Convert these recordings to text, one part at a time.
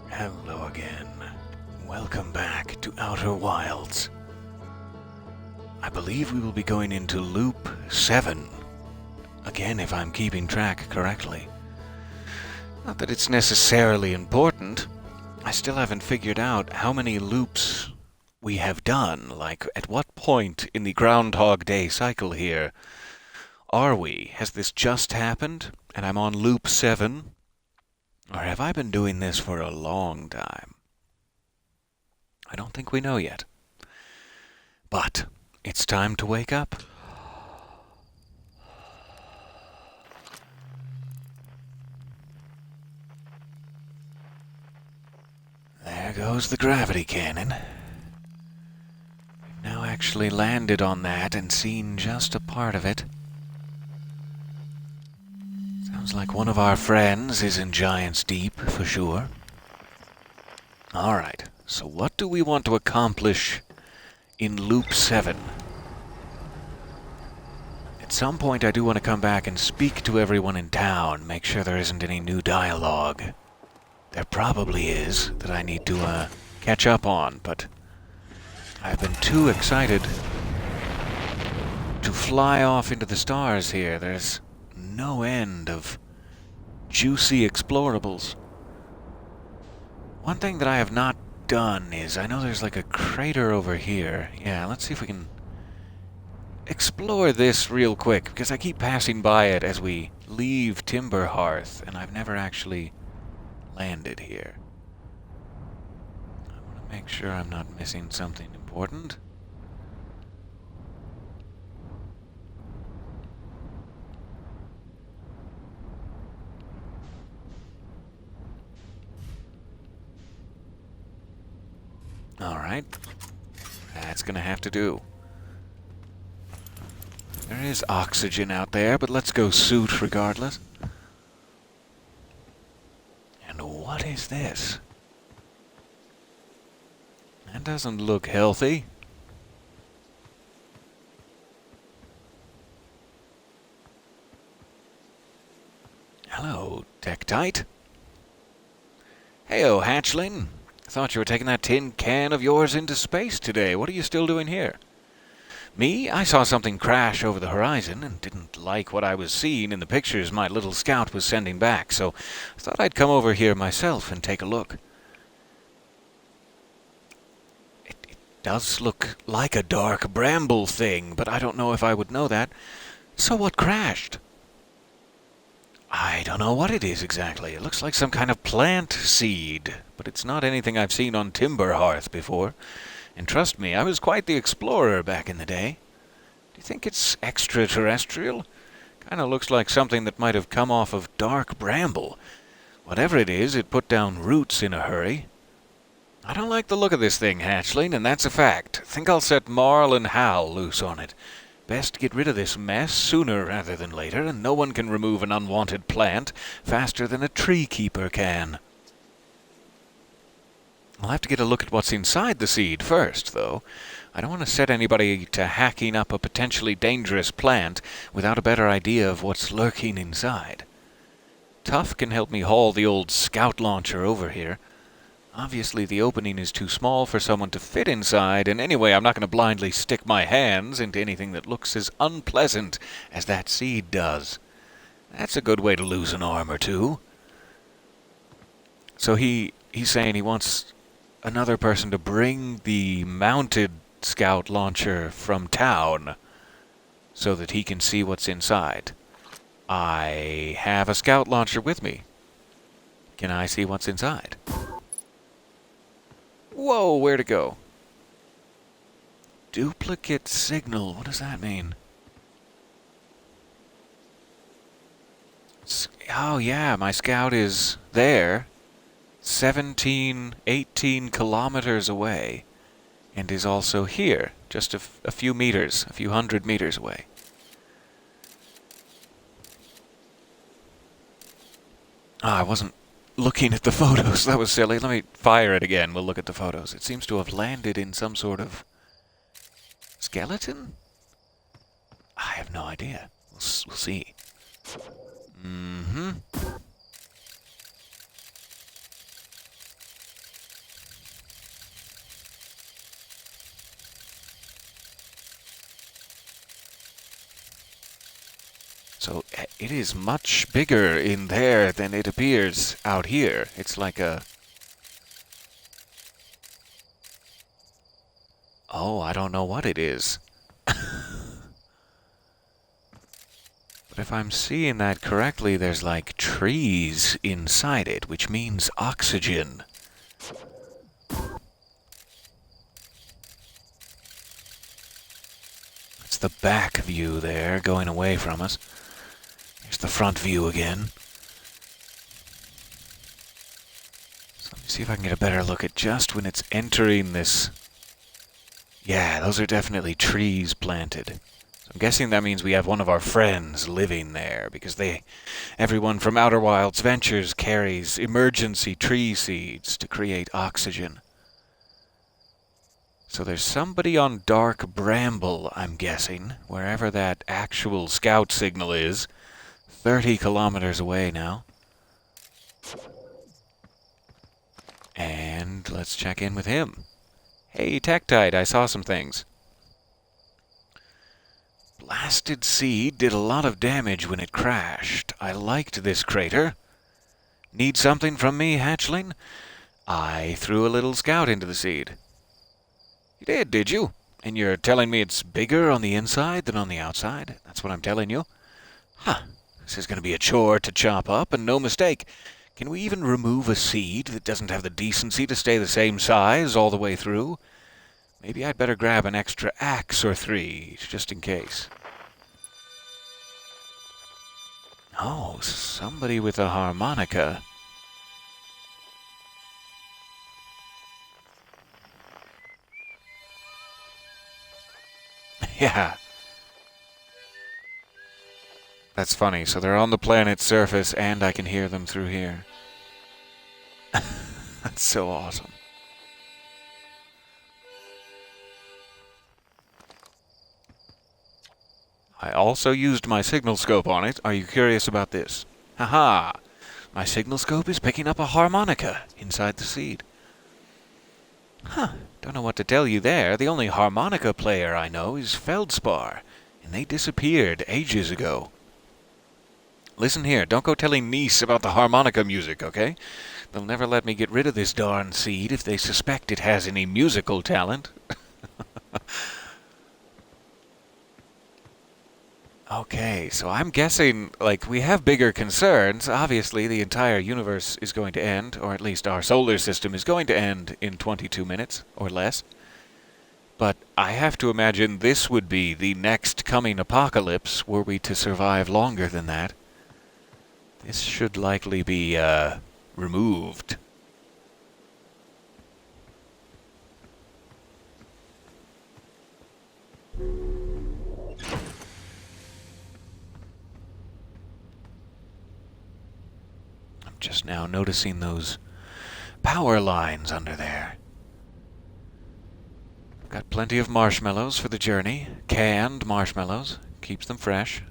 Hello again. Welcome back to Outer Wilds. I believe we will be going into Loop 7. Again, if I'm keeping track correctly. Not that it's necessarily important. I still haven't figured out how many loops we have done. Like, at what point in the Groundhog Day cycle here are we? Has this just happened, and I'm on Loop 7? Or have I been doing this for a long time? I don't think we know yet. But it's time to wake up. There goes the gravity cannon. We've now actually landed on that and seen just a part of it. Sounds like one of our friends is in Giant's Deep, for sure. Alright, so what do we want to accomplish in Loop 7? At some point I do want to come back and speak to everyone in town, make sure there isn't any new dialogue. There probably is, that I need to catch up on, but I've been too excited to fly off into the stars here. There's no end of juicy explorables. One thing that I have not done is, I know there's like a crater over here. Yeah, let's see if we can explore this real quick, because I keep passing by it as we leave Timber Hearth, and I've never actually landed here. I want to make sure I'm not missing something important. Alright. That's gonna have to do. There is oxygen out there, but let's go suit regardless. And what is this? That doesn't look healthy. Hello, Tektite. Heyo, hatchling. Thought you were taking that tin can of yours into space today. What are you still doing here? Me? I saw something crash over the horizon and didn't like what I was seeing in the pictures my little scout was sending back, so I thought I'd come over here myself and take a look. It does look like a dark bramble thing, but I don't know if I would know that. So what crashed? I don't know what it is exactly. It looks like some kind of plant seed, but it's not anything I've seen on Timber Hearth before. And trust me, I was quite the explorer back in the day. Do you think it's extraterrestrial? Kind of looks like something that might have come off of dark bramble. Whatever it is, it put down roots in a hurry. I don't like the look of this thing, hatchling, and that's a fact. Think I'll set Marl and Hal loose on it. Best get rid of this mess sooner rather than later, and no one can remove an unwanted plant faster than a tree keeper can. I'll have to get a look at what's inside the seed first, though. I don't want to set anybody to hacking up a potentially dangerous plant without a better idea of what's lurking inside. Tuff can help me haul the old scout launcher over here. Obviously, the opening is too small for someone to fit inside, and anyway, I'm not going to blindly stick my hands into anything that looks as unpleasant as that seed does. That's a good way to lose an arm or two. So he's saying he wants another person to bring the mounted scout launcher from town so that he can see what's inside. I have a scout launcher with me. Can I see what's inside? Whoa, where'd it go? Duplicate signal. What does that mean? Oh, yeah, my scout is there. 17, 18 kilometers away. And is also here. Just a few meters, a few hundred meters away. I wasn't looking at the photos. That was silly. Let me fire it again. We'll look at the photos. It seems to have landed in some sort of skeleton? I have no idea. We'll see. Mm-hmm. So it is much bigger in there than it appears out here. It's like a... Oh, I don't know what it is. But if I'm seeing that correctly, there's like trees inside it, which means oxygen. It's the back view there, going away from us. Here's the front view again. So let me see if I can get a better look at just when it's entering this. Yeah, those are definitely trees planted. So I'm guessing that means we have one of our friends living there, because everyone from Outer Wilds Ventures carries emergency tree seeds to create oxygen. So there's somebody on Dark Bramble, I'm guessing, wherever that actual scout signal is. 30 kilometers away now. And let's check in with him. Hey, Tektite, I saw some things. Blasted seed did a lot of damage when it crashed. I liked this crater. Need something from me, hatchling? I threw a little scout into the seed. You did you? And you're telling me it's bigger on the inside than on the outside? That's what I'm telling you. Huh. This is going to be a chore to chop up, and no mistake. Can we even remove a seed that doesn't have the decency to stay the same size all the way through? Maybe I'd better grab an extra axe or 3, just in case. Oh, somebody with a harmonica. Yeah. That's funny. So they're on the planet's surface, and I can hear them through here. That's so awesome. I also used my signal scope on it. Are you curious about this? Haha! My signal scope is picking up a harmonica inside the seed. Huh. Don't know what to tell you there. The only harmonica player I know is Feldspar, and they disappeared ages ago. Listen here, don't go telling Nice about the harmonica music, okay? They'll never let me get rid of this darn seed if they suspect it has any musical talent. Okay, so I'm guessing, like, we have bigger concerns. Obviously, the entire universe is going to end, or at least our solar system is going to end in 22 minutes, or less. But I have to imagine this would be the next coming apocalypse, were we to survive longer than that. This should likely be, removed. I'm just now noticing those power lines under there. Got plenty of marshmallows for the journey. Canned marshmallows. Keeps them fresh.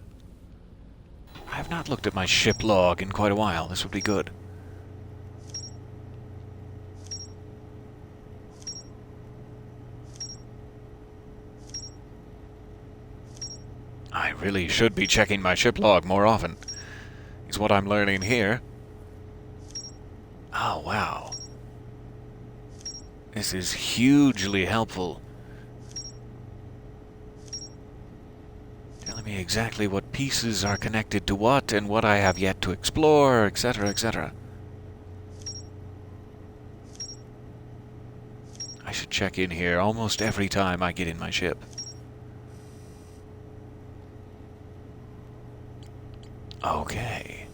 I have not looked at my ship log in quite a while. This would be good. I really should be checking my ship log more often. Is what I'm learning here. Oh, wow. This is hugely helpful. Telling me exactly what pieces are connected to what and what I have yet to explore, etc., etc. I should check in here almost every time I get in my ship. Okay.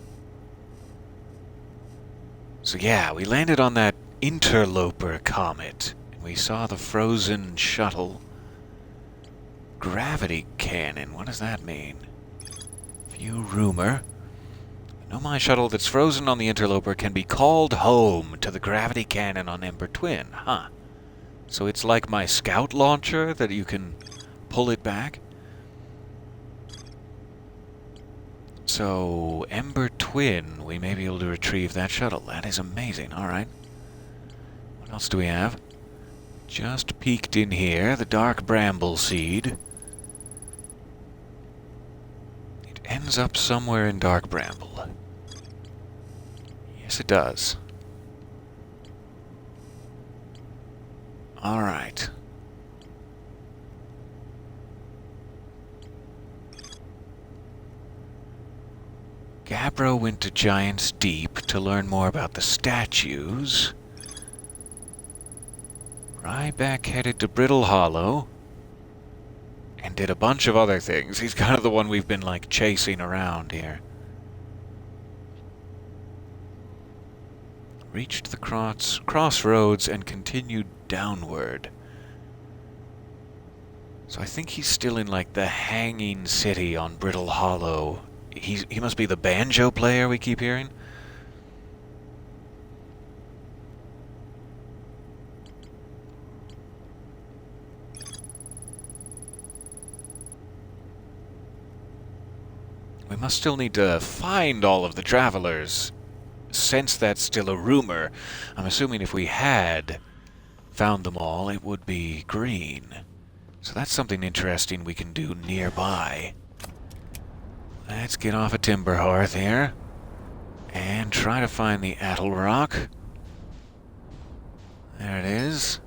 So yeah, we landed on that interloper comet, and we saw the frozen shuttle. Gravity cannon, what does that mean? View rumor. I know my shuttle that's frozen on the interloper can be called home to the gravity cannon on Ember Twin, huh? So it's like my scout launcher that you can pull it back? So, Ember Twin, we may be able to retrieve that shuttle. That is amazing, alright. What else do we have? Just peeked in here, the Dark Bramble Seed. It ends ends up somewhere in Dark Bramble. Yes, it does. Alright. Gabbro went to Giant's Deep to learn more about the statues. Ryback headed to Brittle Hollow and did a bunch of other things. He's kind of the one we've been, like, chasing around here. Reached the crossroads and continued downward. So I think he's still in, like, the hanging city on Brittle Hollow. He must be the banjo player we keep hearing. We must still need to find all of the travelers. Since that's still a rumor, I'm assuming if we had found them all, it would be green. So that's something interesting we can do nearby. Let's get off of Timberhearth here and try to find the Attle Rock. There it is.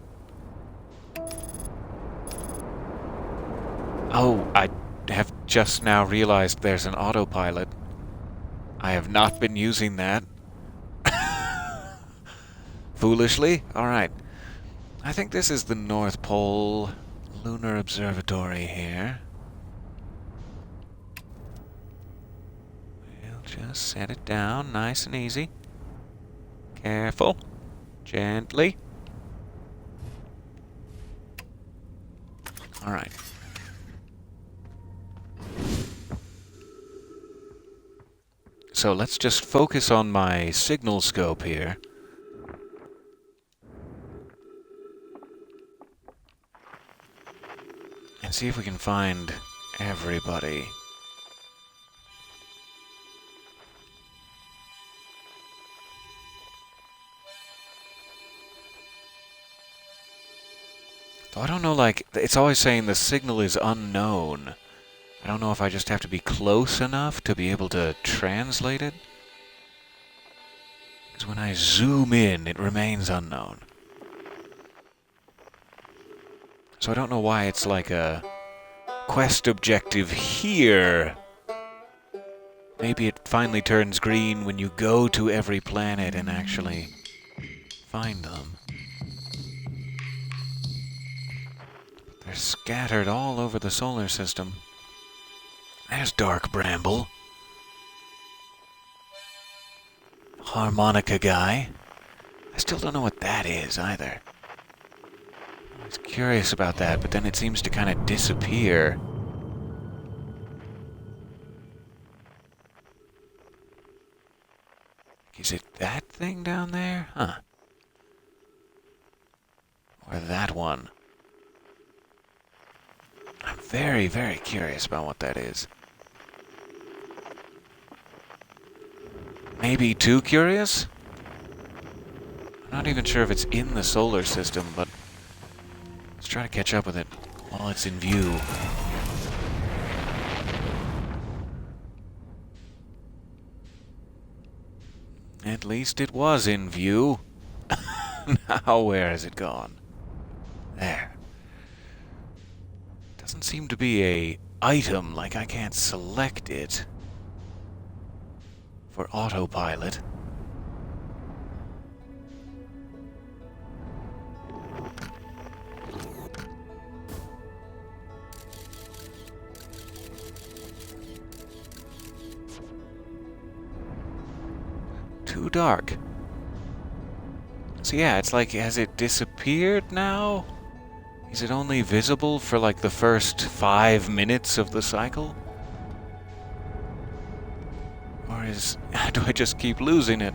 Oh, I have just now realized there's an autopilot. I have not been using that. Foolishly? Alright. I think this is the North Pole Lunar Observatory here. We'll just set it down nice and easy. Careful. Gently. Alright. So let's just focus on my signal scope here. And see if we can find everybody. Though I don't know, like, it's always saying the signal is unknown. I don't know if I just have to be close enough to be able to translate it. Because when I zoom in, it remains unknown. So I don't know why it's like a quest objective here. Maybe it finally turns green when you go to every planet and actually find them. They're scattered all over the solar system. There's Dark Bramble. Harmonica guy. I still don't know what that is either. I was curious about that, but then it seems to kind of disappear. Is it that thing down there? Huh. Or that one? I'm very, very curious about what that is. Maybe too curious? I'm not even sure if it's in the solar system, but let's try to catch up with it while it's in view. At least it was in view. Now where has it gone? There. Doesn't seem to be a item, like I can't select it for autopilot. Too dark. So yeah, it's like, has it disappeared now? Is it only visible for like the first 5 minutes of the cycle? Or do I just keep losing it?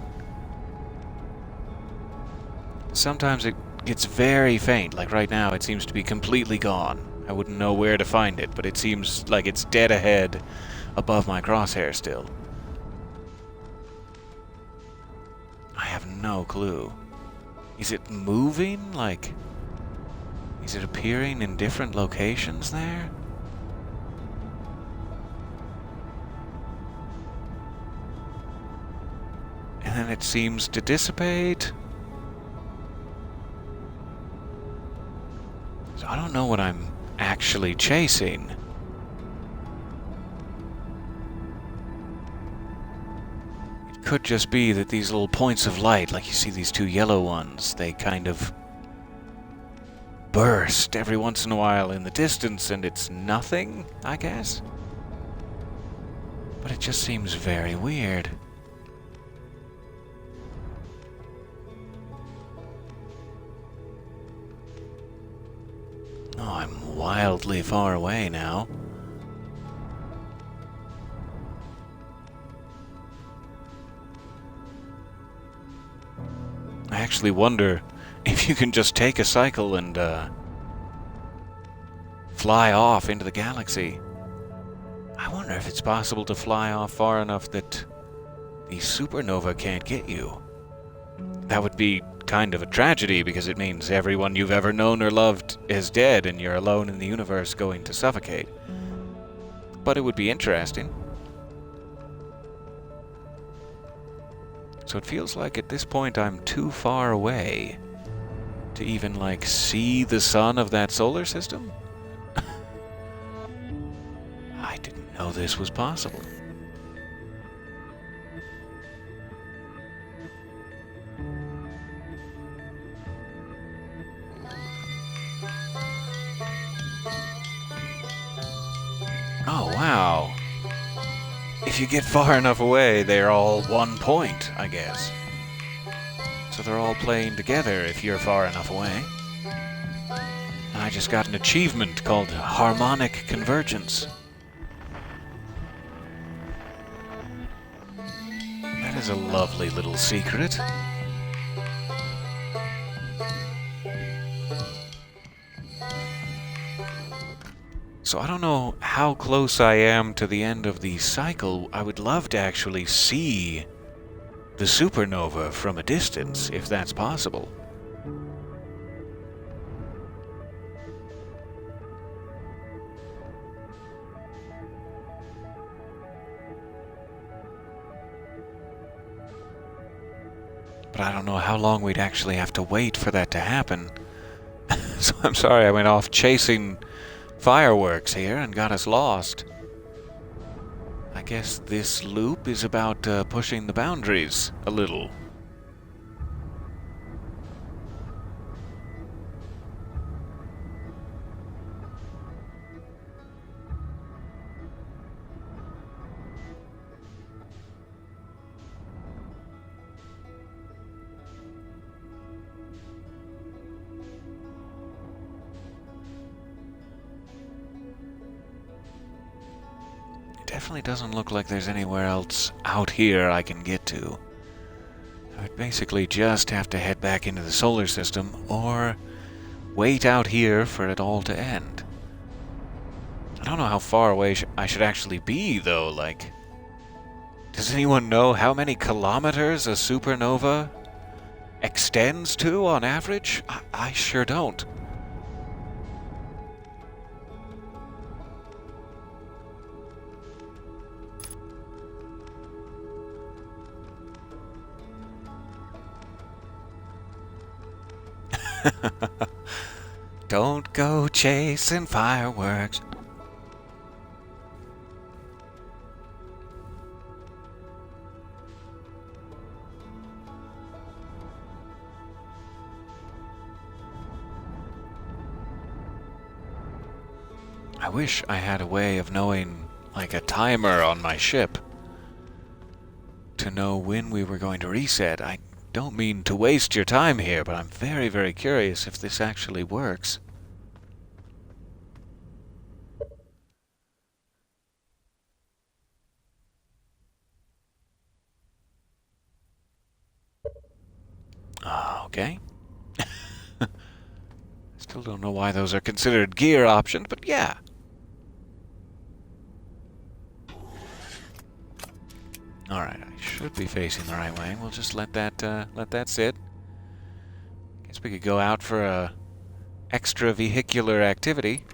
Sometimes it gets very faint, like right now it seems to be completely gone. I wouldn't know where to find it, but it seems like it's dead ahead above my crosshair still. I have no clue. Is it moving? Like, is it appearing in different locations there? then it seems to dissipate. So I don't know what I'm actually chasing. It could just be that these little points of light, like you see these two yellow ones, they kind of burst every once in a while in the distance, and it's nothing, I guess? But it just seems very weird. Oh, I'm wildly far away now. I actually wonder if you can just take a cycle and fly off into the galaxy. I wonder if it's possible to fly off far enough that the supernova can't get you. That would be kind of a tragedy, because it means everyone you've ever known or loved is dead and you're alone in the universe going to suffocate. But it would be interesting. So it feels like at this point I'm too far away to even, like, see the sun of that solar system? I didn't know this was possible. Oh, wow. If you get far enough away, they're all 1 point, I guess. So they're all playing together if you're far enough away. And I just got an achievement called Harmonic Convergence. That is a lovely little secret. So I don't know how close I am to the end of the cycle. I would love to actually see the supernova from a distance, if that's possible. But I don't know how long we'd actually have to wait for that to happen. So I'm sorry I went off chasing fireworks here and got us lost. I guess this loop is about pushing the boundaries a little. Definitely doesn't look like there's anywhere else out here I can get to. I would basically just have to head back into the solar system, or wait out here for it all to end. I don't know how far away I should actually be, though. Like, does anyone know how many kilometers a supernova extends to on average? I sure don't. Don't go chasing fireworks. I wish I had a way of knowing, like, a timer on my ship to know when we were going to reset. I don't mean to waste your time here, but I'm very, very curious if this actually works. Okay. Still don't know why those are considered gear options, but yeah. Alright, I should be facing the right way. We'll just let that sit. Guess we could go out for a extra vehicular activity.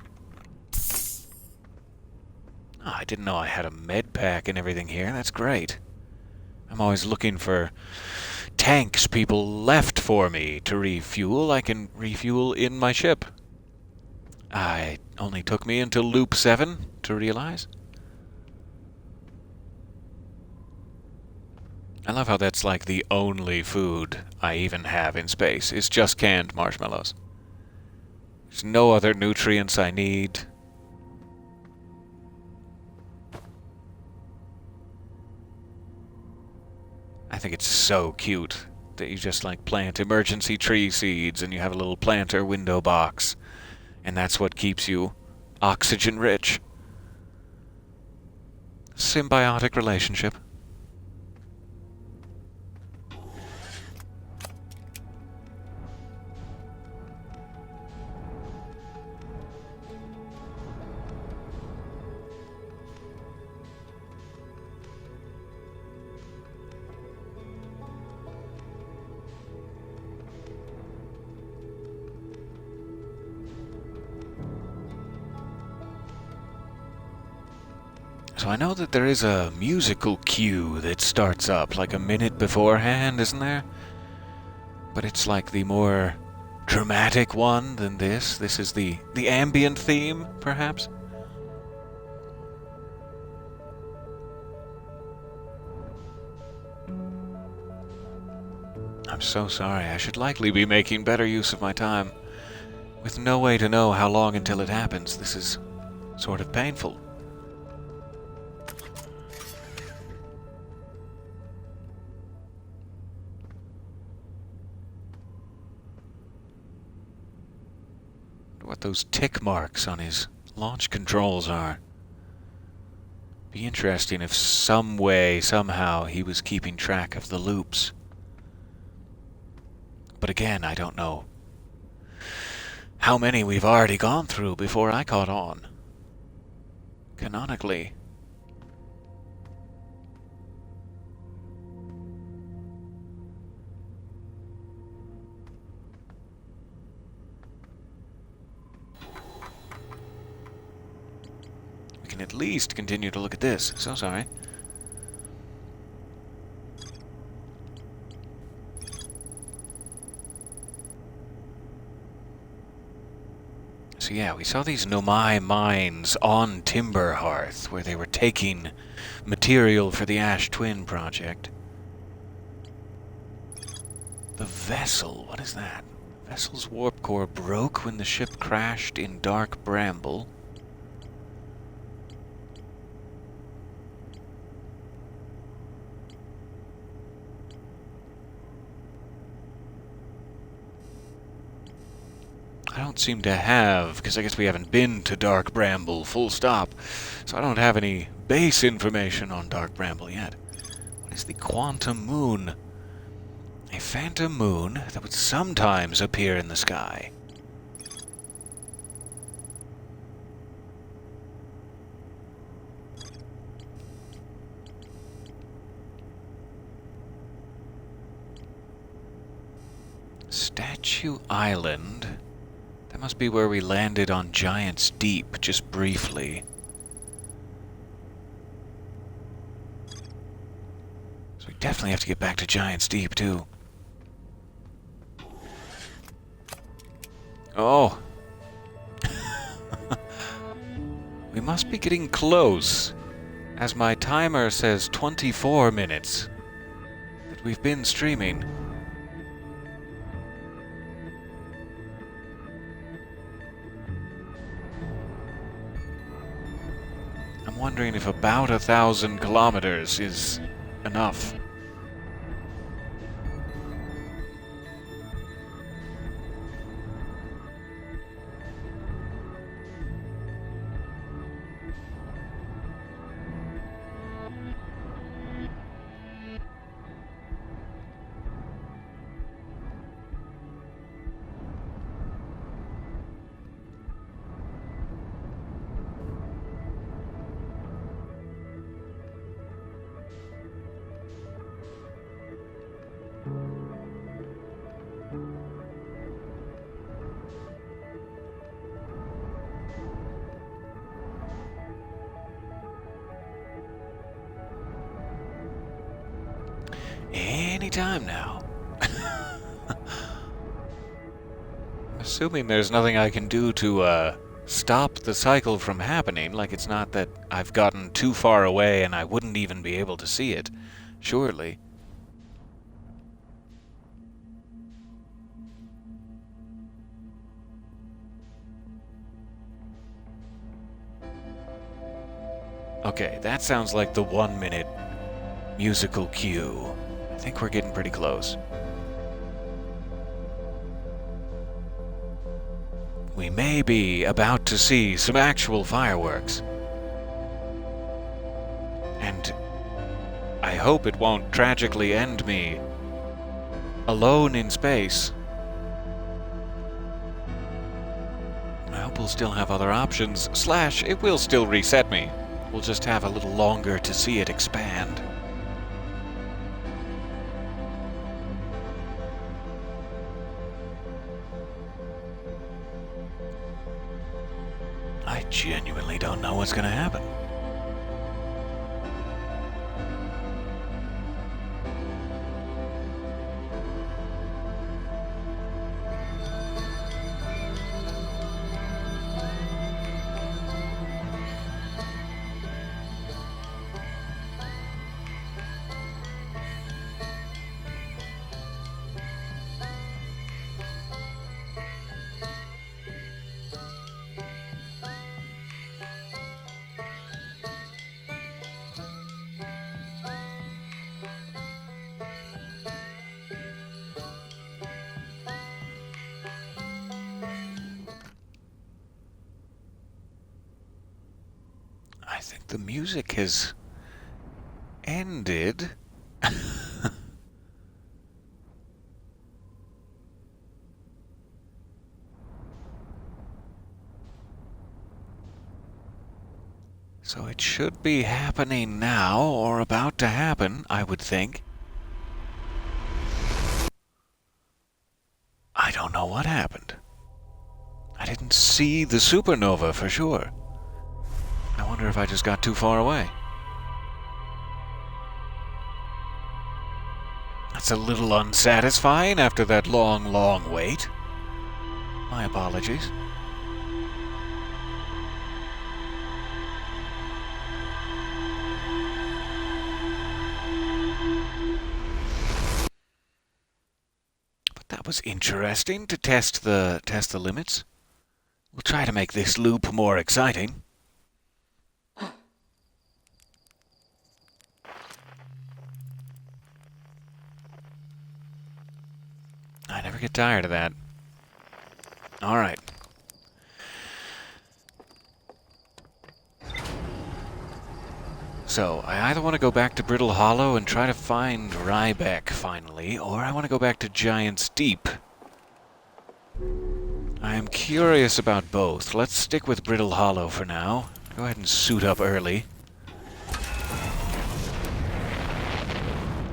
Oh, I didn't know I had a med pack and everything here. That's great. I'm always looking for tanks people left for me to refuel. I can refuel in my ship. It only took me until loop 7 to realize. I love how that's like the only food I even have in space is just canned marshmallows. There's no other nutrients I need. I think it's so cute that you just like plant emergency tree seeds and you have a little planter window box, and that's what keeps you oxygen rich. Symbiotic relationship. So I know that there is a musical cue that starts up like a minute beforehand, isn't there? But it's like the more dramatic one than this. This is the ambient theme, perhaps? I'm so sorry. I should likely be making better use of my time. With no way to know how long until it happens, this is sort of painful. What those tick marks on his launch controls are. Be interesting if some way, somehow, he was keeping track of the loops. But again, I don't know how many we've already gone through before I caught on. Canonically. We can at least continue to look at this. So sorry. So yeah, we saw these Nomai mines on Timber Hearth, where they were taking material for the Ash Twin project. The vessel, what is that? Vessel's warp core broke when the ship crashed in Dark Bramble. I don't seem to have, because I guess we haven't been to Dark Bramble, full stop. So I don't have any base information on Dark Bramble yet. What is the Quantum Moon? A phantom moon that would sometimes appear in the sky. Statue Island. That must be where we landed on Giant's Deep, just briefly. So we definitely have to get back to Giant's Deep, too. Oh. We must be getting close, as my timer says 24 minutes that we've been streaming. I'm wondering if about 1,000 kilometers is enough. time now. Assuming there's nothing I can do to, stop the cycle from happening, like it's not that I've gotten too far away and I wouldn't even be able to see it. Surely. Okay, that sounds like the 1 minute musical cue. I think we're getting pretty close. We may be about to see some actual fireworks. And I hope it won't tragically end me alone in space. I hope we'll still have other options, / it will still reset me. We'll just have a little longer to see it expand. I genuinely don't know what's gonna happen. I think the music has ended. So it should be happening now, or about to happen, I would think. I don't know what happened. I didn't see the supernova for sure. I wonder if I just got too far away. That's a little unsatisfying after that long, long wait. My apologies. But that was interesting to test the limits. We'll try to make this loop more exciting. I never get tired of that. All right. So, I either want to go back to Brittle Hollow and try to find Ryback finally, or I want to go back to Giant's Deep. I am curious about both. Let's stick with Brittle Hollow for now. Go ahead and suit up early.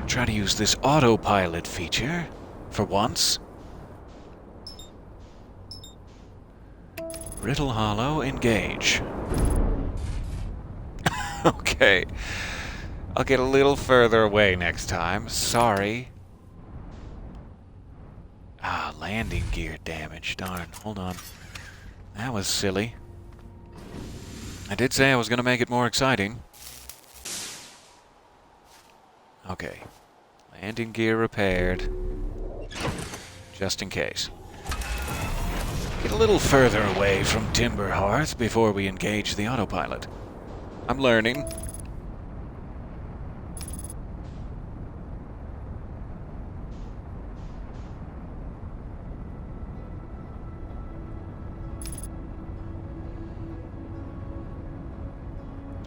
Try to use this autopilot feature for once. Brittle Hollow, engage. Okay. I'll get a little further away next time. Sorry. Ah, landing gear damage. Darn. Hold on. That was silly. I did say I was going to make it more exciting. Okay. Landing gear repaired. Just in case. Get a little further away from Timber Hearth before we engage the autopilot. I'm learning.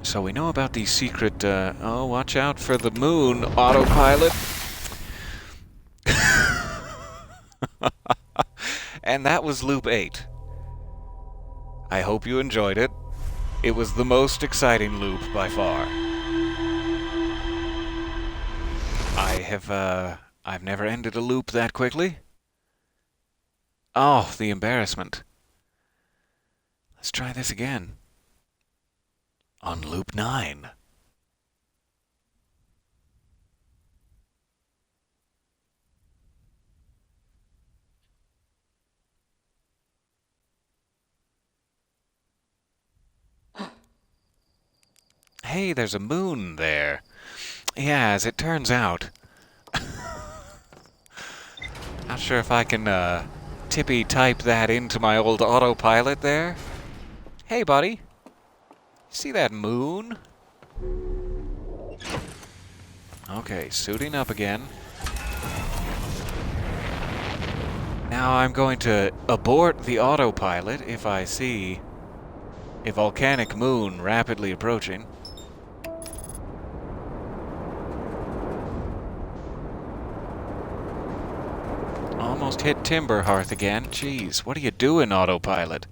So we know about the secret, oh, watch out for the moon, autopilot. And that was Loop 8. I hope you enjoyed it. It was the most exciting loop by far. I've never ended a loop that quickly. Oh, the embarrassment. Let's try this again. On Loop 9. hey, there's a moon there. Yeah, as it turns out. Not sure if I can, tippy type that into my old autopilot there. Hey, buddy. See that moon? Okay, suiting up again. Now I'm going to abort the autopilot if I see a volcanic moon rapidly approaching. Almost hit Timber Hearth again. Jeez, what are you doing, autopilot?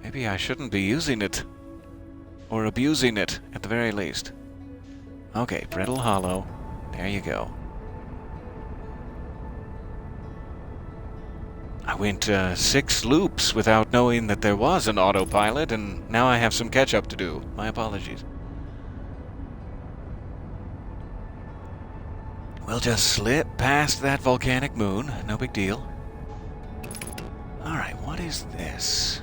Maybe I shouldn't be using it. Or abusing it, at the very least. Okay, Brittle Hollow. There you go. I went 6 loops without knowing that there was an autopilot, and now I have some catch-up to do. My apologies. We'll just slip past that volcanic moon. No big deal. Alright, what is this?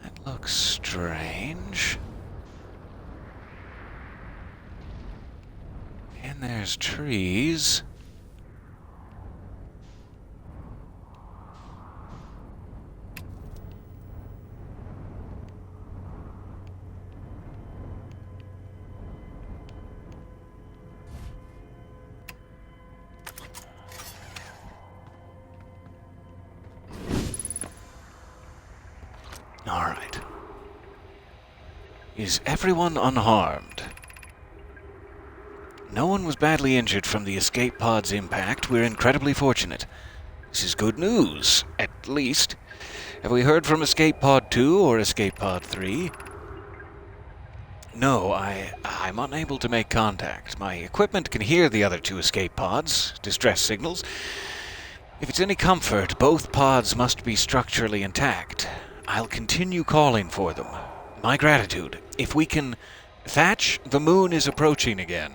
That looks strange. And there's trees. All right. Is everyone unharmed? No one was badly injured from the escape pod's impact. We're incredibly fortunate. This is good news, at least. Have we heard from Escape Pod 2 or Escape Pod 3? No, I'm unable to make contact. My equipment can hear the other 2 escape pods, distress signals. If it's any comfort, both pods must be structurally intact. I'll continue calling for them. My gratitude. If we can... Thatch, the moon is approaching again.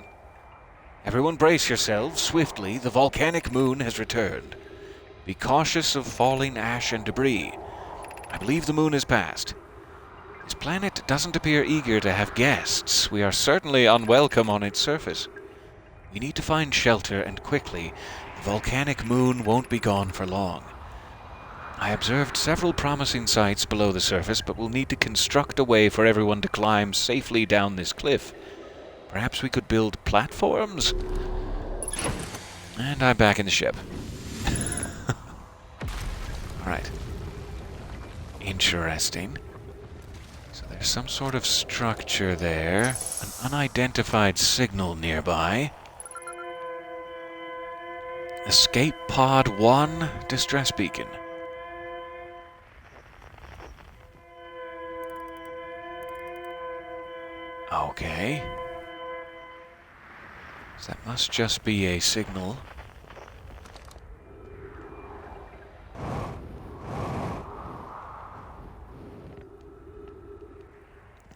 Everyone brace yourselves. Swiftly, the volcanic moon has returned. Be cautious of falling ash and debris. I believe the moon has passed. This planet doesn't appear eager to have guests. We are certainly unwelcome on its surface. We need to find shelter, and quickly. The volcanic moon won't be gone for long. I observed several promising sites below the surface, but we'll need to construct a way for everyone to climb safely down this cliff. Perhaps we could build platforms? And I'm back in the ship. Alright. Interesting. So there's some sort of structure there. An unidentified signal nearby. Escape Pod 1, distress beacon. Okay. So that must just be a signal.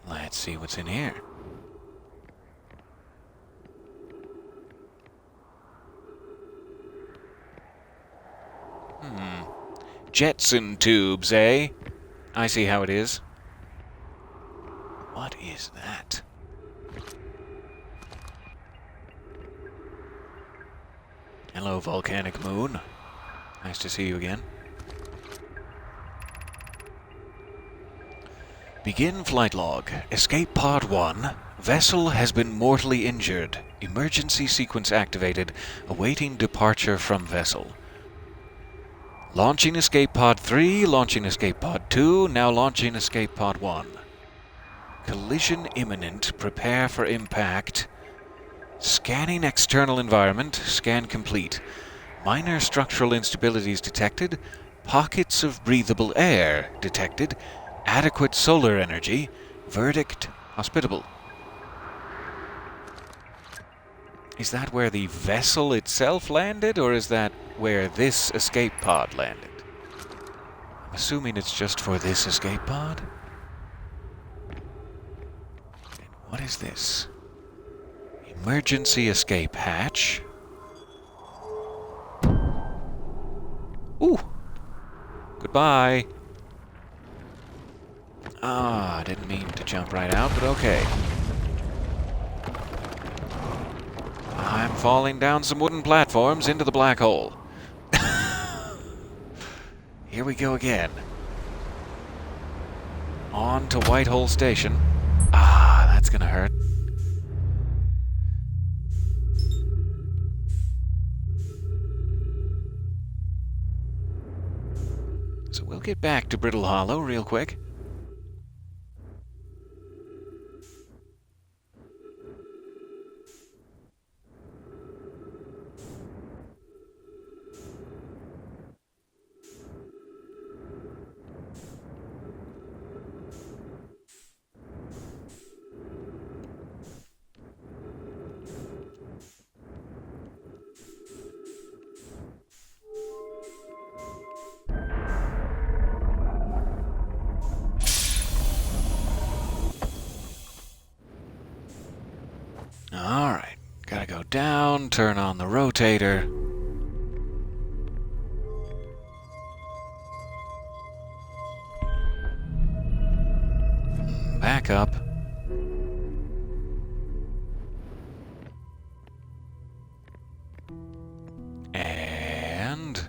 Let's see what's in here. Jetson tubes, eh? I see how it is. What is that? Hello, volcanic moon. Nice to see you again. Begin flight log. Escape Pod 1. Vessel has been mortally injured. Emergency sequence activated. Awaiting departure from vessel. Launching Escape Pod 3. Launching Escape Pod 2. Now launching Escape Pod 1. Collision imminent. Prepare for impact. Scanning external environment. Scan complete. Minor structural instabilities detected. Pockets of breathable air detected. Adequate solar energy. Verdict hospitable. Is that where the vessel itself landed, or is that where this escape pod landed? I'm assuming it's just for this escape pod. And what is this? Emergency escape hatch. Goodbye. Ah, I didn't mean to jump right out, but okay. I'm falling down some wooden platforms into the black hole. Here we go again. On to Whitehole Station. Ah, that's gonna hurt. So we'll get back to Brittle Hollow real quick. Alright, gotta go down, turn on the rotator. Back up. And...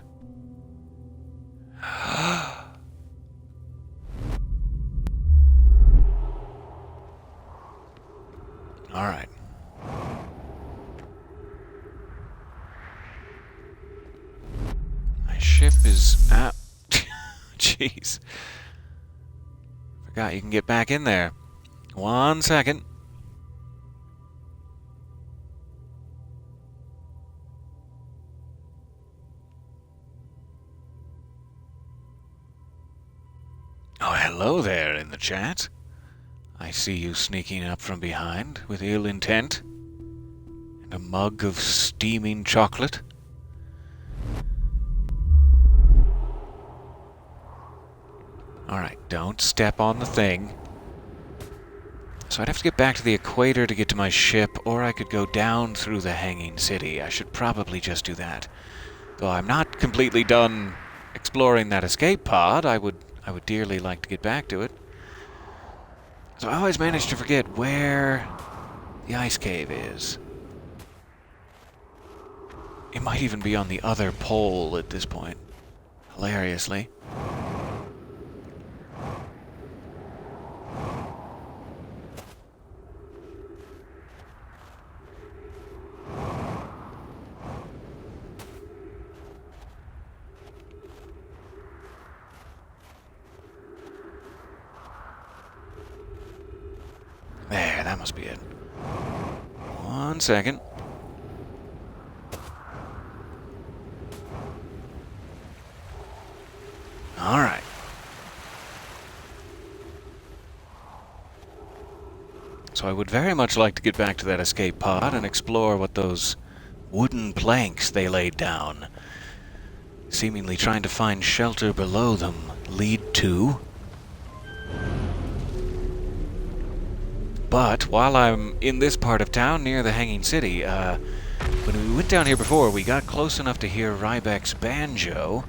Alright. My ship is out. Jeez. Forgot you can get back in there. 1 second. Oh, hello there in the chat. I see you sneaking up from behind with ill intent. And a mug of steaming chocolate. Alright, don't step on the thing. So I'd have to get back to the equator to get to my ship, or I could go down through the hanging city. I should probably just do that. Though I'm not completely done exploring that escape pod, I would dearly like to get back to it. So I always manage to forget where the ice cave is. It might even be on the other pole at this point. Hilariously. There, that must be it. 1 second. Alright. So I would very much like to get back to that escape pod and explore what those wooden planks they laid down, seemingly trying to find shelter below them, lead to. But while I'm in this part of town near the Hanging City, when we went down here before, we got close enough to hear Ryback's banjo,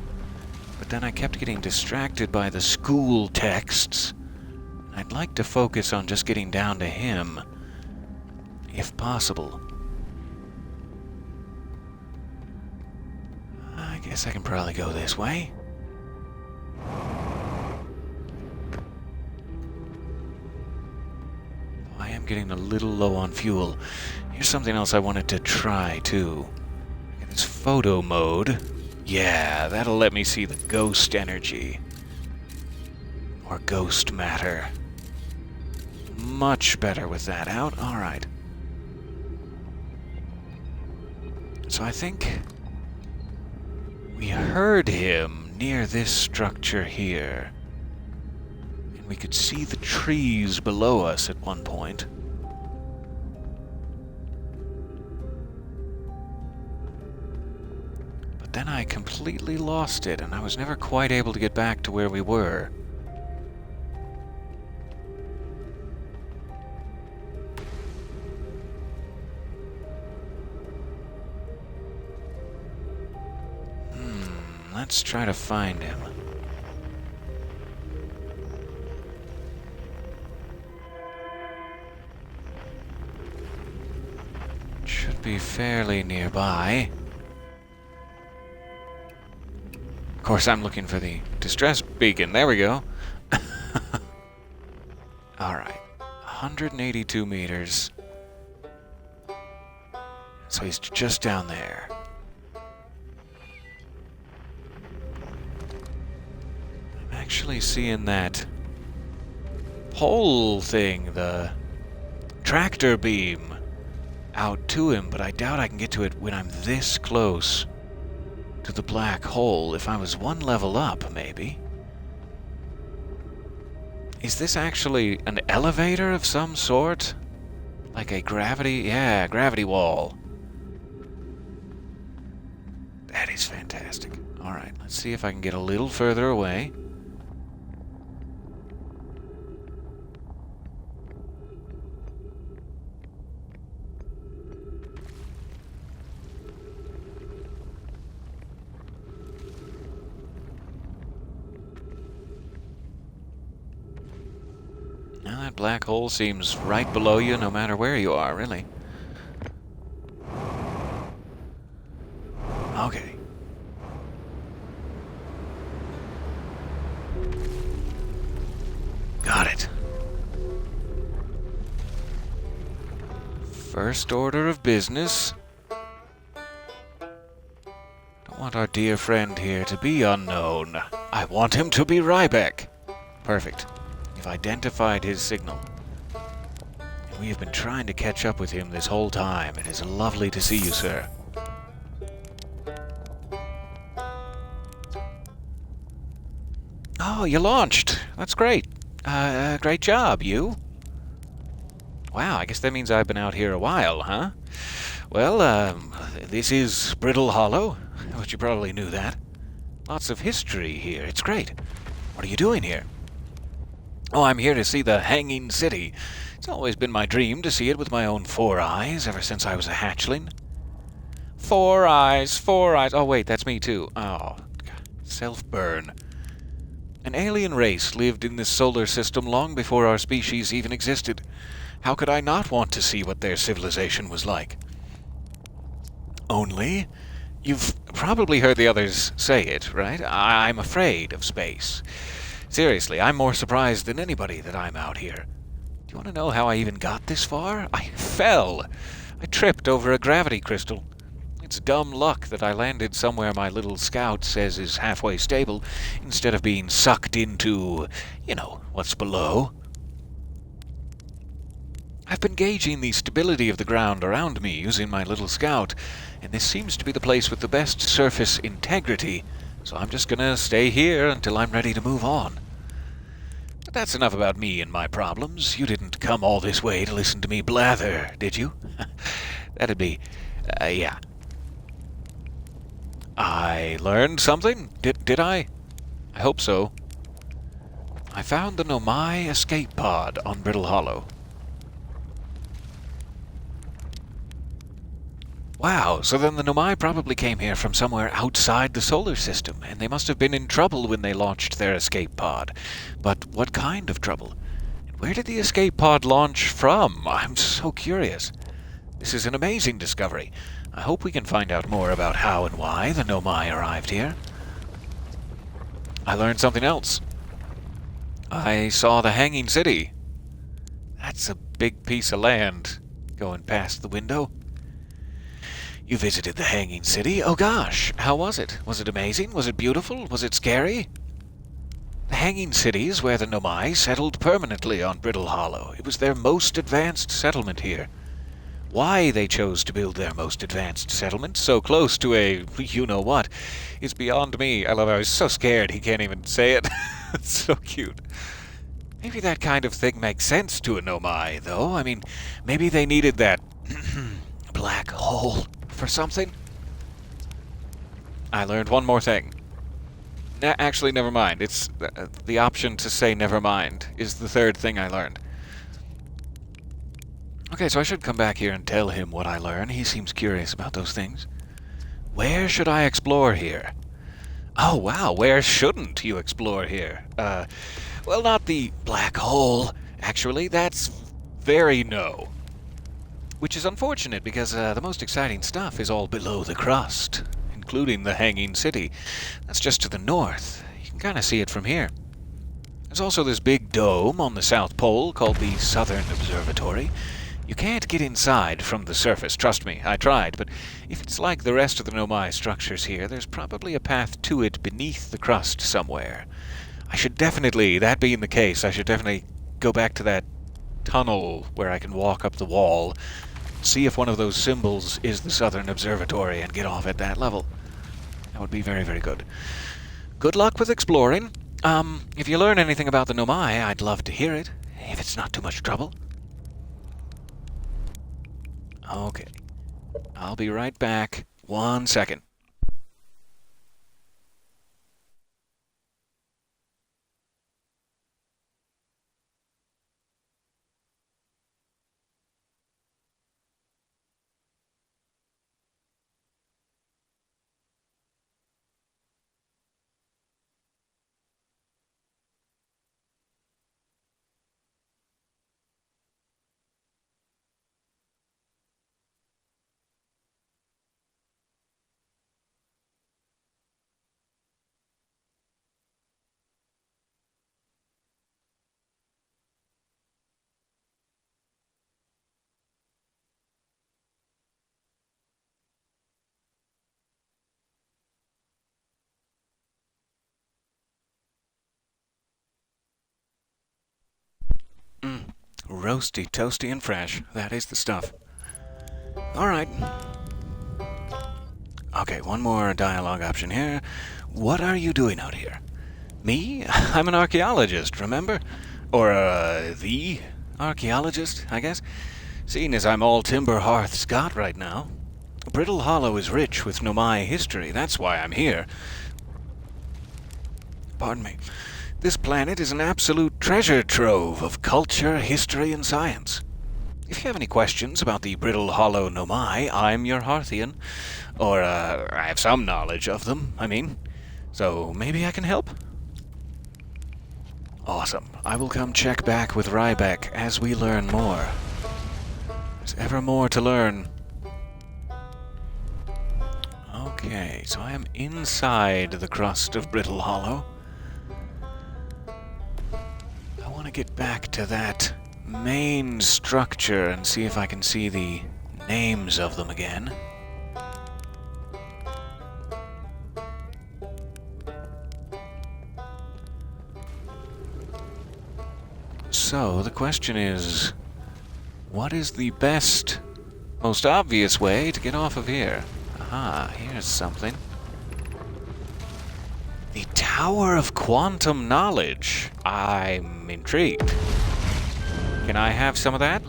but then I kept getting distracted by the school texts. I'd like to focus on just getting down to him, if possible. I guess I can probably go this way. I am getting a little low on fuel. Here's something else I wanted to try, too. It's photo mode. Yeah, that'll let me see the ghost energy. Or ghost matter. Much better with that out. Alright. So I think we heard him near this structure here. And we could see the trees below us at one point. But then I completely lost it, and I was never quite able to get back to where we were. Let's try to find him. Should be fairly nearby. Of course, I'm looking for the distress beacon. There we go. Alright. 182 meters. So he's just down there. I'm actually seeing that pole thing, the tractor beam, out to him, but I doubt I can get to it when I'm this close to the black hole. If I was one level up, maybe. Is this actually an elevator of some sort? Like a gravity... yeah, gravity wall. That is fantastic. Alright, let's see if I can get a little further away. Now that black hole seems right below you no matter where you are, really. Okay. Got it. First order of business. Don't want our dear friend here to be unknown. I want him to be Ryback. Perfect. You've identified his signal. And we have been trying to catch up with him this whole time. It is lovely to see you, sir. Oh, you launched. That's great. Great job, you. Wow, I guess that means I've been out here a while, huh? Well, this is Brittle Hollow, but you probably knew that. Lots of history here. It's great. What are you doing here? Oh, I'm here to see the Hanging City. It's always been my dream to see it with my own 4 eyes ever since I was a hatchling. 4 eyes, 4 eyes. Oh, wait, that's me too. Oh, self-burn. An alien race lived in this solar system long before our species even existed. How could I not want to see what their civilization was like? Only, you've probably heard the others say it, right? I'm afraid of space. Seriously, I'm more surprised than anybody that I'm out here. Do you want to know how I even got this far? I fell. I tripped over a gravity crystal. It's dumb luck that I landed somewhere my little scout says is halfway stable, instead of being sucked into, you know, what's below. I've been gauging the stability of the ground around me using my little scout, and this seems to be the place with the best surface integrity, so I'm just gonna stay here until I'm ready to move on. But that's enough about me and my problems. You didn't come all this way to listen to me blather, did you? That'd be... yeah. I learned something? Did I? I hope so. I found the Nomai escape pod on Brittle Hollow. Wow, so then the Nomai probably came here from somewhere outside the solar system, and they must have been in trouble when they launched their escape pod. But what kind of trouble? And where did the escape pod launch from? I'm so curious. This is an amazing discovery. I hope we can find out more about how and why the Nomai arrived here. I learned something else. I saw the Hanging City. That's a big piece of land going past the window. You visited the Hanging City? Oh gosh, how was it? Was it amazing? Was it beautiful? Was it scary? The Hanging City is where the Nomai settled permanently on Brittle Hollow. It was their most advanced settlement here. Why they chose to build their most advanced settlement so close to a you-know-what is beyond me. I love how he's so scared he can't even say it. It's so cute. Maybe that kind of thing makes sense to a Nomai, though. I mean, maybe they needed that black hole for something. I learned one more thing. Actually, never mind. It's the option to say never mind is the third thing I learned. Okay, so I should come back here and tell him what I learned. He seems curious about those things. Where should I explore here? Oh, wow, where shouldn't you explore here? Well, not the black hole, actually. That's very no. Which is unfortunate because the most exciting stuff is all below the crust, including the hanging city. That's just to the north. You can kind of see it from here. There's also this big dome on the South Pole called the Southern Observatory. You can't get inside from the surface, trust me, I tried, but if it's like the rest of the Nomai structures here, there's probably a path to it beneath the crust somewhere. That being the case, I should definitely go back to that tunnel where I can walk up the wall, see if one of those symbols is the Southern Observatory, and get off at that level. That would be very, very good. Good luck with exploring. If you learn anything about the Nomai, I'd love to hear it, if it's not too much trouble. Okay. I'll be right back. 1 second. Roasty, toasty, and fresh. That is the stuff. Alright. Okay, one more dialogue option here. What are you doing out here? Me? I'm an archaeologist, remember? Or, the archaeologist, I guess? Seeing as I'm all Timber Hearth Scott right now. Brittle Hollow is rich with Nomai history, that's why I'm here. Pardon me. This planet is an absolute treasure trove of culture, history, and science. If you have any questions about the Brittle Hollow Nomai, I'm your Hearthian. Or, I have some knowledge of them, I mean. So, maybe I can help? Awesome. I will come check back with Rybeck as we learn more. There's ever more to learn. Okay, so I am inside the crust of Brittle Hollow. I want to get back to that main structure and see if I can see the names of them again. So, the question is, what is the best, most obvious way to get off of here? Aha, here's something. The Tower of Quantum Knowledge. I'm intrigued. Can I have some of that?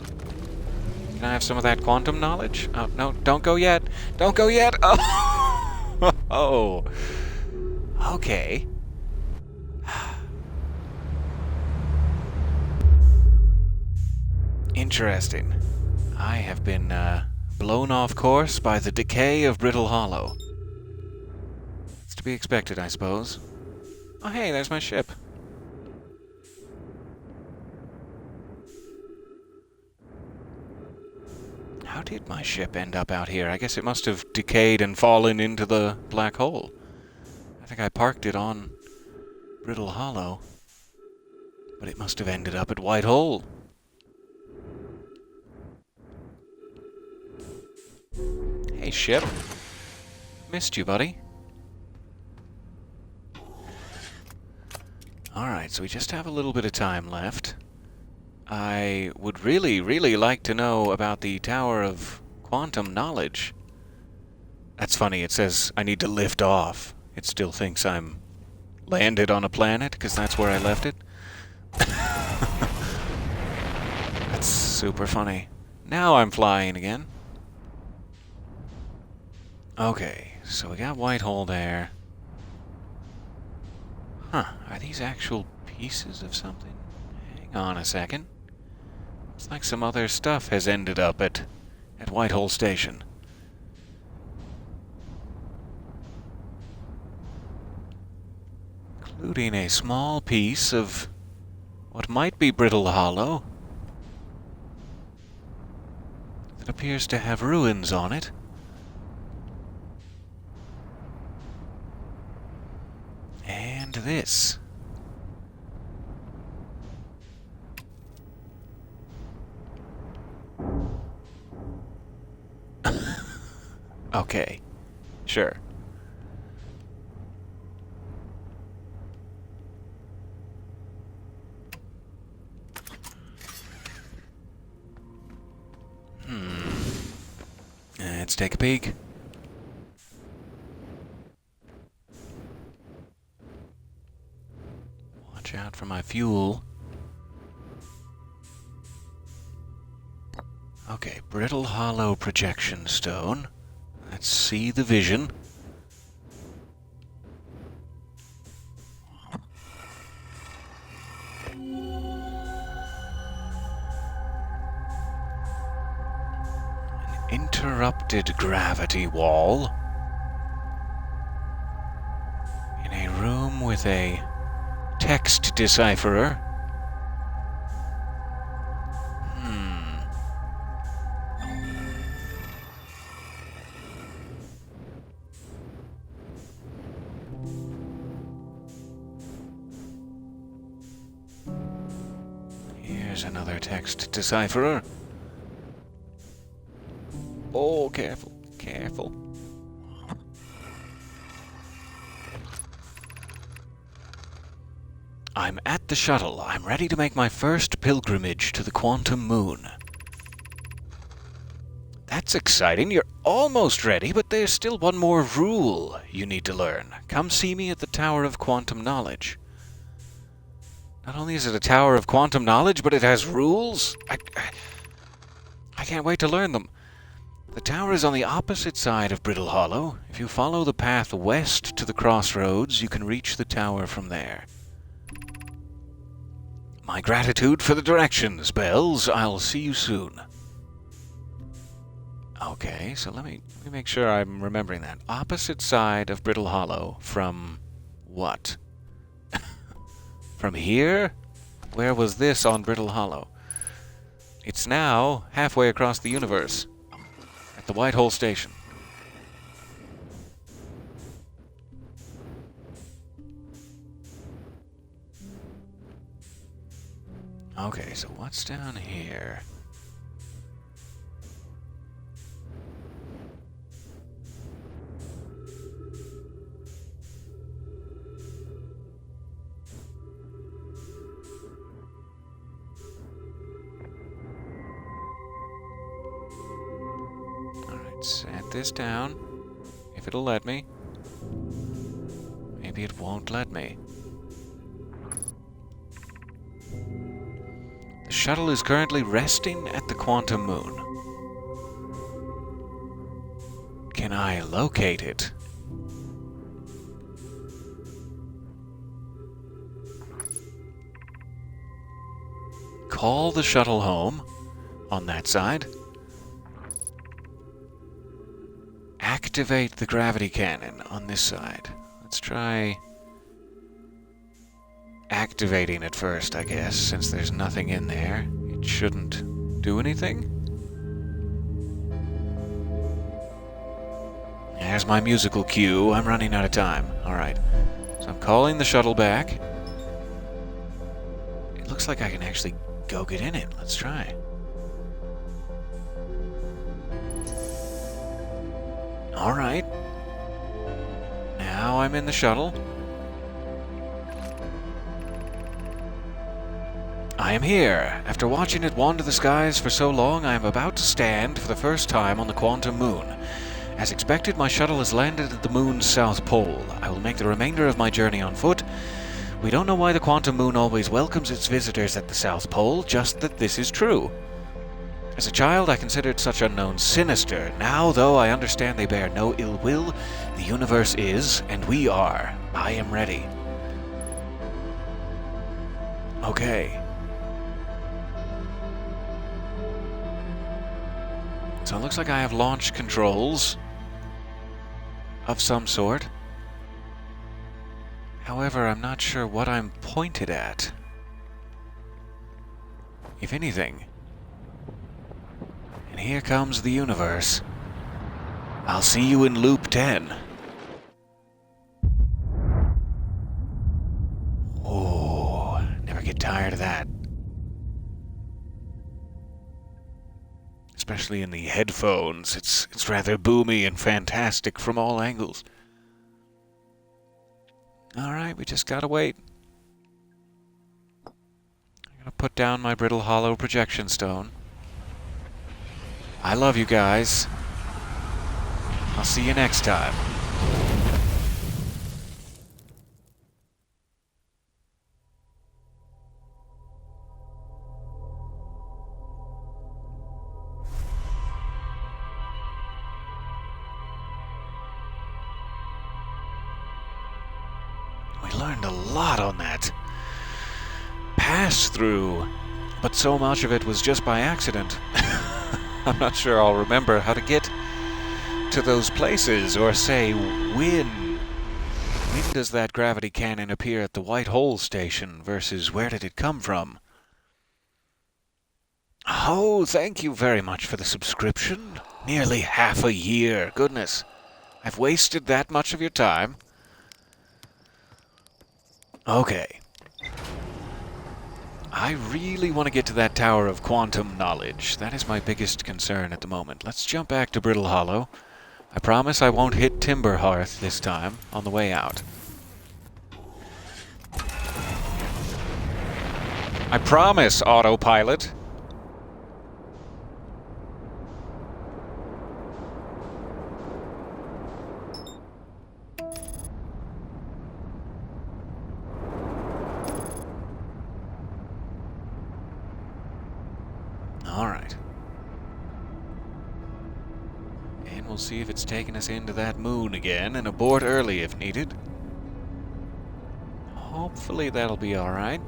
Can I have some of that quantum knowledge? Oh, no, don't go yet. Don't go yet. Oh, oh. Okay. Interesting. I have been blown off course by the decay of Brittle Hollow. It's to be expected, I suppose. Oh, hey, there's my ship. How did my ship end up out here? I guess it must have decayed and fallen into the black hole. I think I parked it on Brittle Hollow. But it must have ended up at White Hole. Hey, ship. Missed you, buddy. Alright, so we just have a little bit of time left. I would really, really like to know about the Tower of Quantum Knowledge. That's funny, it says I need to lift off. It still thinks I'm landed on a planet, because that's where I left it. That's super funny. Now I'm flying again. Okay, so we got White Hole there. Huh, are these actual pieces of something? Hang on a second. It's like some other stuff has ended up at White Hole Station. Including a small piece of what might be Brittle Hollow. that appears to have ruins on it. And this. Okay, sure. Let's take a peek. Watch out for my fuel. Okay, brittle hollow projection stone. Let's see the vision. Interrupted gravity wall in a room with a text decipherer. Here's another text decipherer. Oh, careful, careful. I'm at the shuttle. I'm ready to make my first pilgrimage to the quantum moon. That's exciting. You're almost ready, but there's still one more rule you need to learn. Come see me at the Tower of Quantum Knowledge. Not only is it a Tower of Quantum Knowledge, but it has rules? I can't wait to learn them. The tower is on the opposite side of Brittle Hollow. If you follow the path west to the crossroads, you can reach the tower from there. My gratitude for the directions, Bells. I'll see you soon. Okay, so let me make sure I'm remembering that. Opposite side of Brittle Hollow from what? From here? Where was this on Brittle Hollow? It's now halfway across the universe. At the White Hole Station. Okay, so what's down here? Set this down, if it'll let me. Maybe it won't let me. The shuttle is currently resting at the quantum moon. Can I locate it? Call the shuttle home on that side. Activate the gravity cannon on this side. Let's try activating it first, I guess, since there's nothing in there. It shouldn't do anything. There's my musical cue. I'm running out of time. Alright. So I'm calling the shuttle back. It looks like I can actually go get in it. Let's try. Alright. Now I'm in the shuttle. I am here. After watching it wander the skies for so long, I am about to stand for the first time on the quantum moon. As expected, my shuttle has landed at the moon's south pole. I will make the remainder of my journey on foot. We don't know why the quantum moon always welcomes its visitors at the south pole, just that this is true. As a child, I considered such unknowns sinister. Now, though, I understand they bear no ill will. The universe is, and we are. I am ready. Okay. So it looks like I have launch controls of some sort. However, I'm not sure what I'm pointed at. If anything. And here comes the universe. I'll see you in loop 10. Oh, never get tired of that. Especially in the headphones. It's rather boomy and fantastic from all angles. Alright, we just gotta wait. I'm gonna put down my brittle hollow projection stone. I love you guys. I'll see you next time. We learned a lot on that pass-through, but so much of it was just by accident. I'm not sure I'll remember how to get to those places, or say when. When does that gravity cannon appear at the White Hole station versus where did it come from? Oh, thank you very much for the subscription. Nearly half a year. Goodness. I've wasted that much of your time. Okay. I really want to get to that Tower of Quantum Knowledge. That is my biggest concern at the moment. Let's jump back to Brittle Hollow. I promise I won't hit Timber Hearth this time on the way out. I promise, autopilot. Alright. And we'll see if it's taking us into that moon again, and abort early if needed. Hopefully that'll be alright.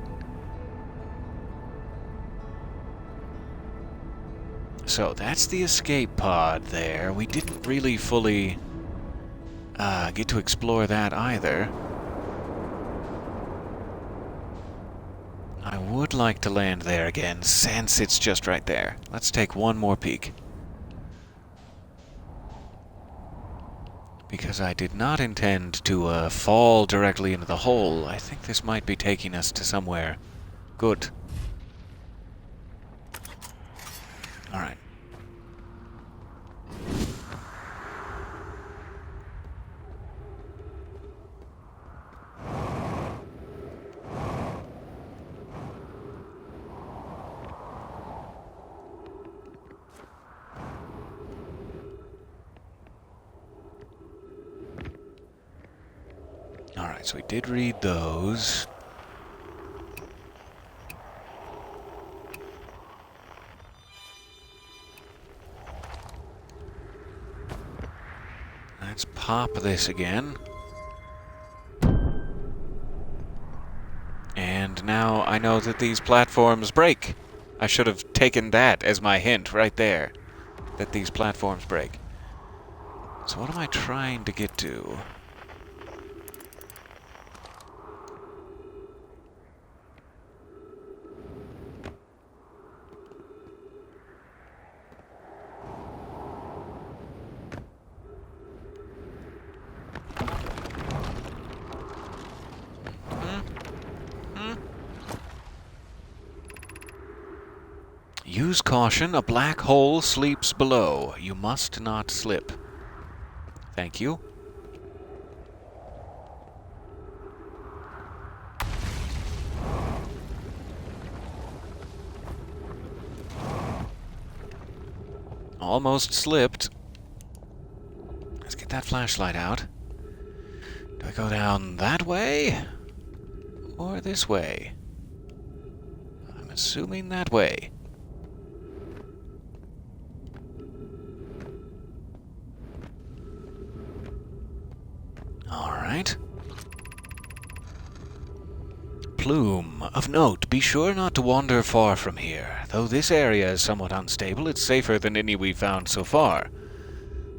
So, that's the escape pod there. We didn't really fully get to explore that either. I would like to land there again, since it's just right there. Let's take one more peek. Because I did not intend to fall directly into the hole. I think this might be taking us to somewhere good. Alright. Alright, so we did read those. Let's pop this again. And now I know that these platforms break. I should have taken that as my hint right there. That these platforms break. So what am I trying to get to? Use caution, a black hole sleeps below. You must not slip. Thank you. Almost slipped. Let's get that flashlight out. Do I go down that way? Or this way? I'm assuming that way. Alright. Plume. Of note, be sure not to wander far from here. Though this area is somewhat unstable, it's safer than any we've found so far.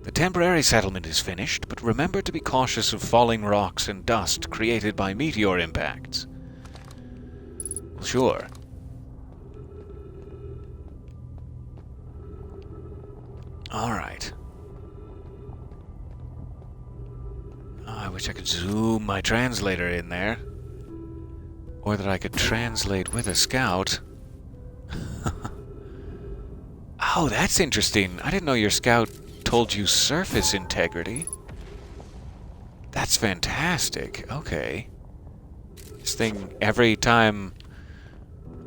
The temporary settlement is finished, but remember to be cautious of falling rocks and dust created by meteor impacts. Well, sure. Alright. Oh, I wish I could zoom my translator in there. Or that I could translate with a scout. Oh, that's interesting. I didn't know your scout told you surface integrity. That's fantastic. Okay. This thing, every time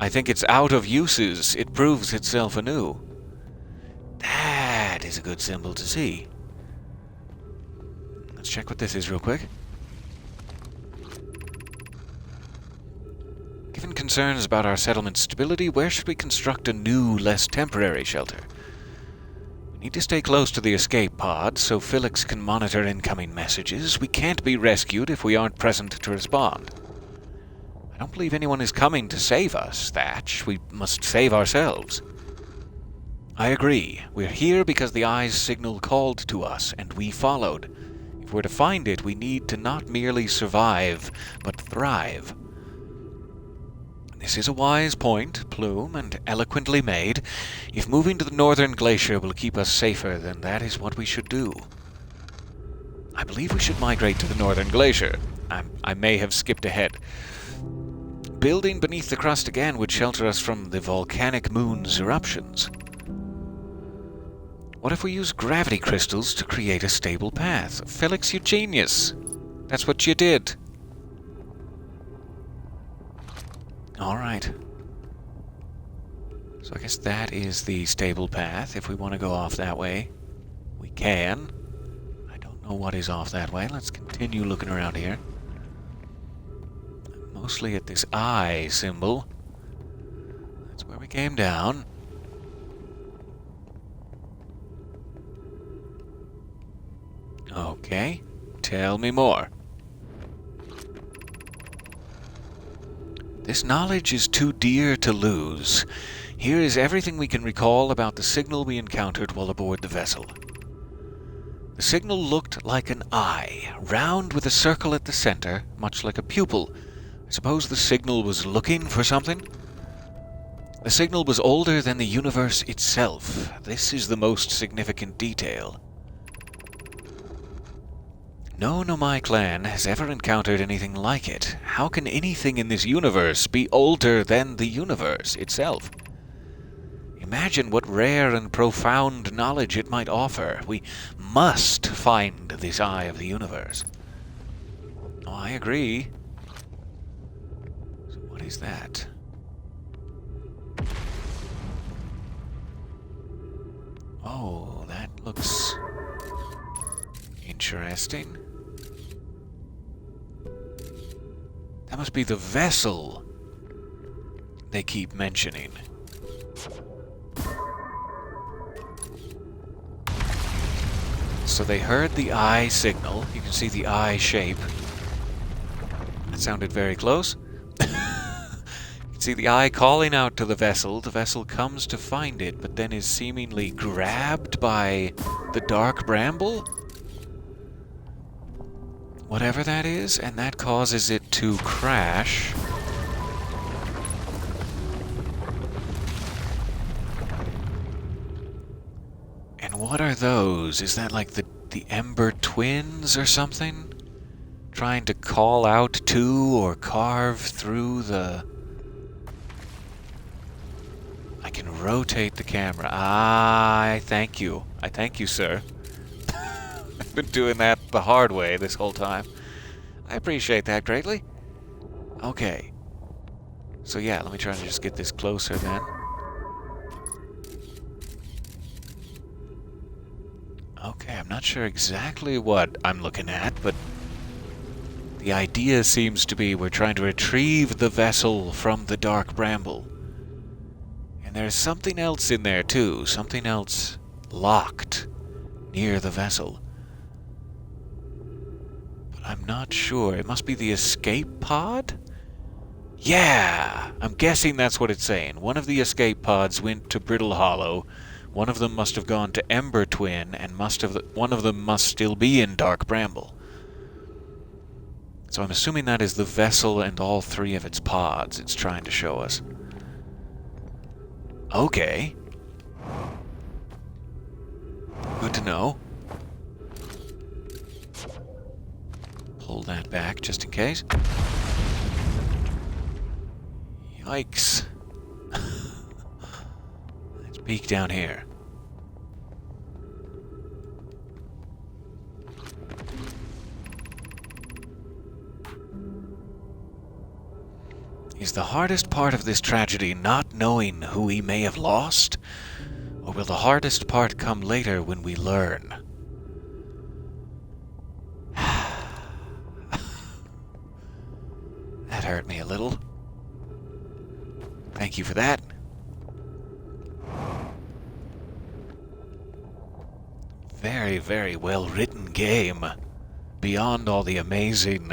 I think it's out of uses, it proves itself anew. That is a good symbol to see. Let's check what this is real quick. Given concerns about our settlement's stability, where should we construct a new, less temporary shelter? We need to stay close to the escape pod so Felix can monitor incoming messages. We can't be rescued if we aren't present to respond. I don't believe anyone is coming to save us, Thatch. We must save ourselves. I agree. We're here because the Eye's signal called to us, and we followed. If we're to find it, we need to not merely survive, but thrive. This is a wise point, Plume, and eloquently made. If moving to the northern glacier will keep us safer, then that is what we should do. I believe we should migrate to the northern glacier. I may have skipped ahead. Building beneath the crust again would shelter us from the volcanic moon's eruptions. What if we use gravity crystals to create a stable path? Felix, you genius! That's what you did. Alright. So I guess that is the stable path. If we want to go off that way, we can. I don't know what is off that way. Let's continue looking around here. Mostly at this eye symbol. That's where we came down. Okay, tell me more. This knowledge is too dear to lose. Here is everything we can recall about the signal we encountered while aboard the vessel. The signal looked like an eye, round with a circle at the center, much like a pupil. I suppose the signal was looking for something? The signal was older than the universe itself. This is the most significant detail. No Nomai clan has ever encountered anything like it. How can anything in this universe be older than the universe itself? Imagine what rare and profound knowledge it might offer. We must find this eye of the universe. Oh, I agree. So what is that? Oh, that looks interesting. That must be the vessel they keep mentioning. So they heard the eye signal. You can see the eye shape. That sounded very close. You can see the eye calling out to the vessel. The vessel comes to find it, but then is seemingly grabbed by the dark bramble? Whatever that is, and that causes it to crash. And what are those? Is that like the Ember Twins or something? Trying to call out to or carve through the... I can rotate the camera. I thank you. I thank you, sir. I've been doing that the hard way this whole time. I appreciate that greatly. Okay. So yeah, let me try to just get this closer then. Okay, I'm not sure exactly what I'm looking at, but the idea seems to be we're trying to retrieve the vessel from the dark bramble. And there's something else in there too, something else locked near the vessel. I'm not sure. It must be the escape pod? Yeah! I'm guessing that's what it's saying. One of the escape pods went to Brittle Hollow. One of them must have gone to Ember Twin, and one of them must still be in Dark Bramble. So I'm assuming that is the vessel and all three of its pods it's trying to show us. Okay. Good to know. Pull that back just in case. Yikes. Let's peek down here. Is the hardest part of this tragedy not knowing who we may have lost? Or will the hardest part come later when we learn? That hurt me a little. Thank you for that. Very, very well-written game. Beyond all the amazing,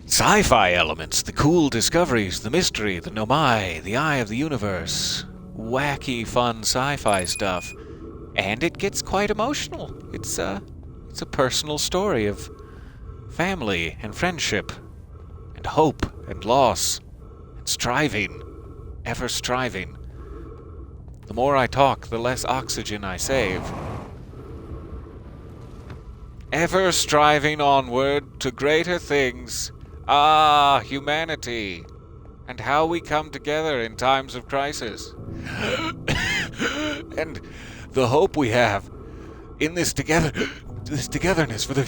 sci-fi elements, the cool discoveries, the mystery, the nomai, the eye of the universe. Wacky, fun sci-fi stuff. And it gets quite emotional. It's a personal story of family and friendship and hope and loss and striving, ever striving. The more I talk, the less oxygen I save. Ever striving onward to greater things. Ah, humanity, and how we come together in times of crisis. And the hope we have in this togetherness for the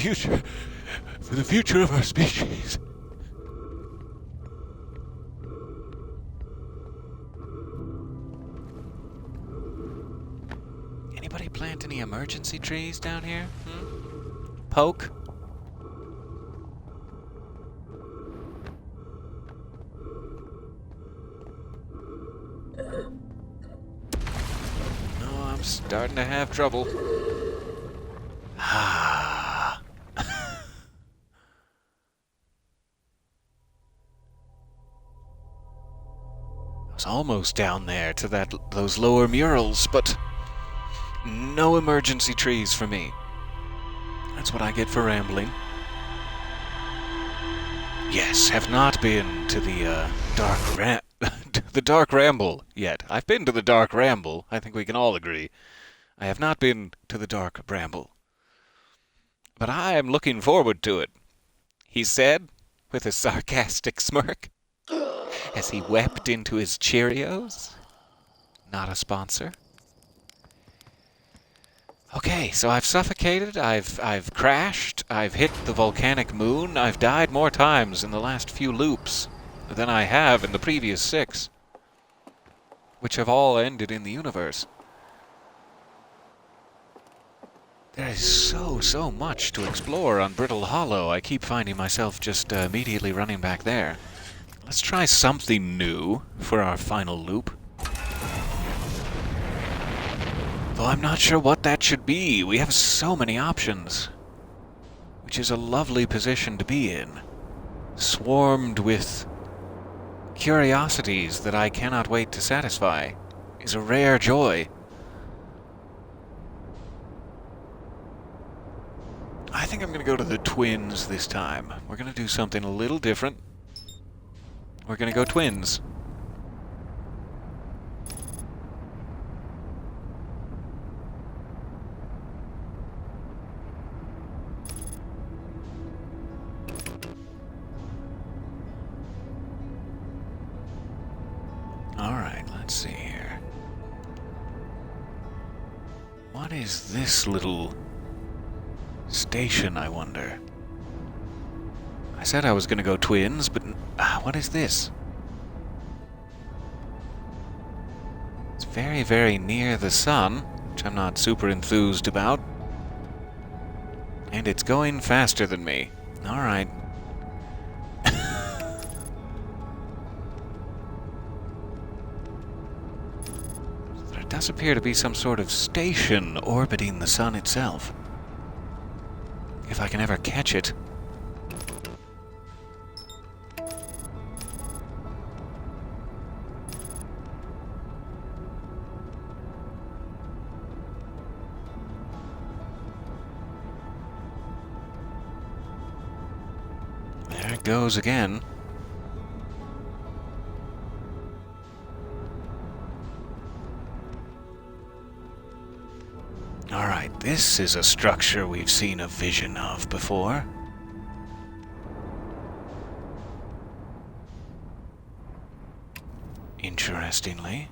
future of our species. Anybody plant any emergency trees down here? Poke? No, I'm starting to have trouble. Ah. I was almost down there to those lower murals, but no emergency trees for me. That's what I get for rambling. Yes, have not been to the Dark Ramble yet. I've been to the Dark Ramble. I think we can all agree. I have not been to the Dark Ramble. But I am looking forward to it, he said, with a sarcastic smirk, as he wept into his Cheerios. Not a sponsor. Okay, so I've suffocated, I've crashed, I've hit the volcanic moon, I've died more times in the last few loops than I have in the previous 6, which have all ended in the universe. There is so much to explore on Brittle Hollow. I keep finding myself just immediately running back there. Let's try something new for our final loop. Though I'm not sure what that should be. We have so many options. Which is a lovely position to be in. Swarmed with curiosities that I cannot wait to satisfy. Is a rare joy. I think I'm going to go to the twins this time. We're going to do something a little different. We're going to go twins. Alright, let's see here. What is this little station, I wonder? I said I was going to go twins, but what is this? It's very, very near the sun, which I'm not super enthused about. And it's going faster than me. Alright. There does appear to be some sort of station orbiting the sun itself. If I can ever catch it. There it goes again. Alright, this is a structure we've seen a vision of before. Interestingly.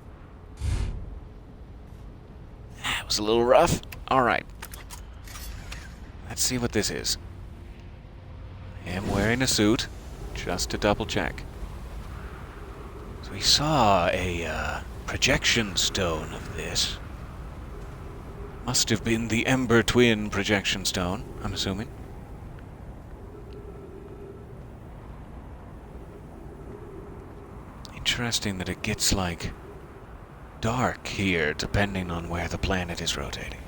That was a little rough. Alright. Let's see what this is. I am wearing a suit, just to double check. So we saw a projection stone of this. Must have been the Ember Twin projection stone, I'm assuming. Interesting that it gets, like, dark here, depending on where the planet is rotating.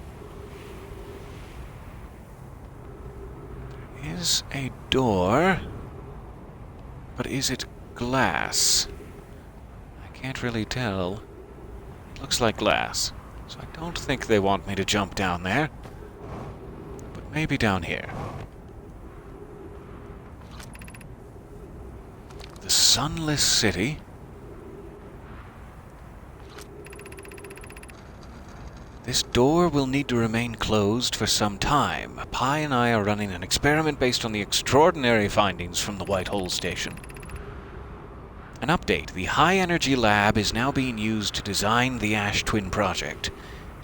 There is a door, but is it glass? I can't really tell. It looks like glass, so I don't think they want me to jump down there, but maybe down here. The Sunless City. This door will need to remain closed for some time. Pi and I are running an experiment based on the extraordinary findings from the White Hole Station. An update. The High Energy Lab is now being used to design the Ash Twin project.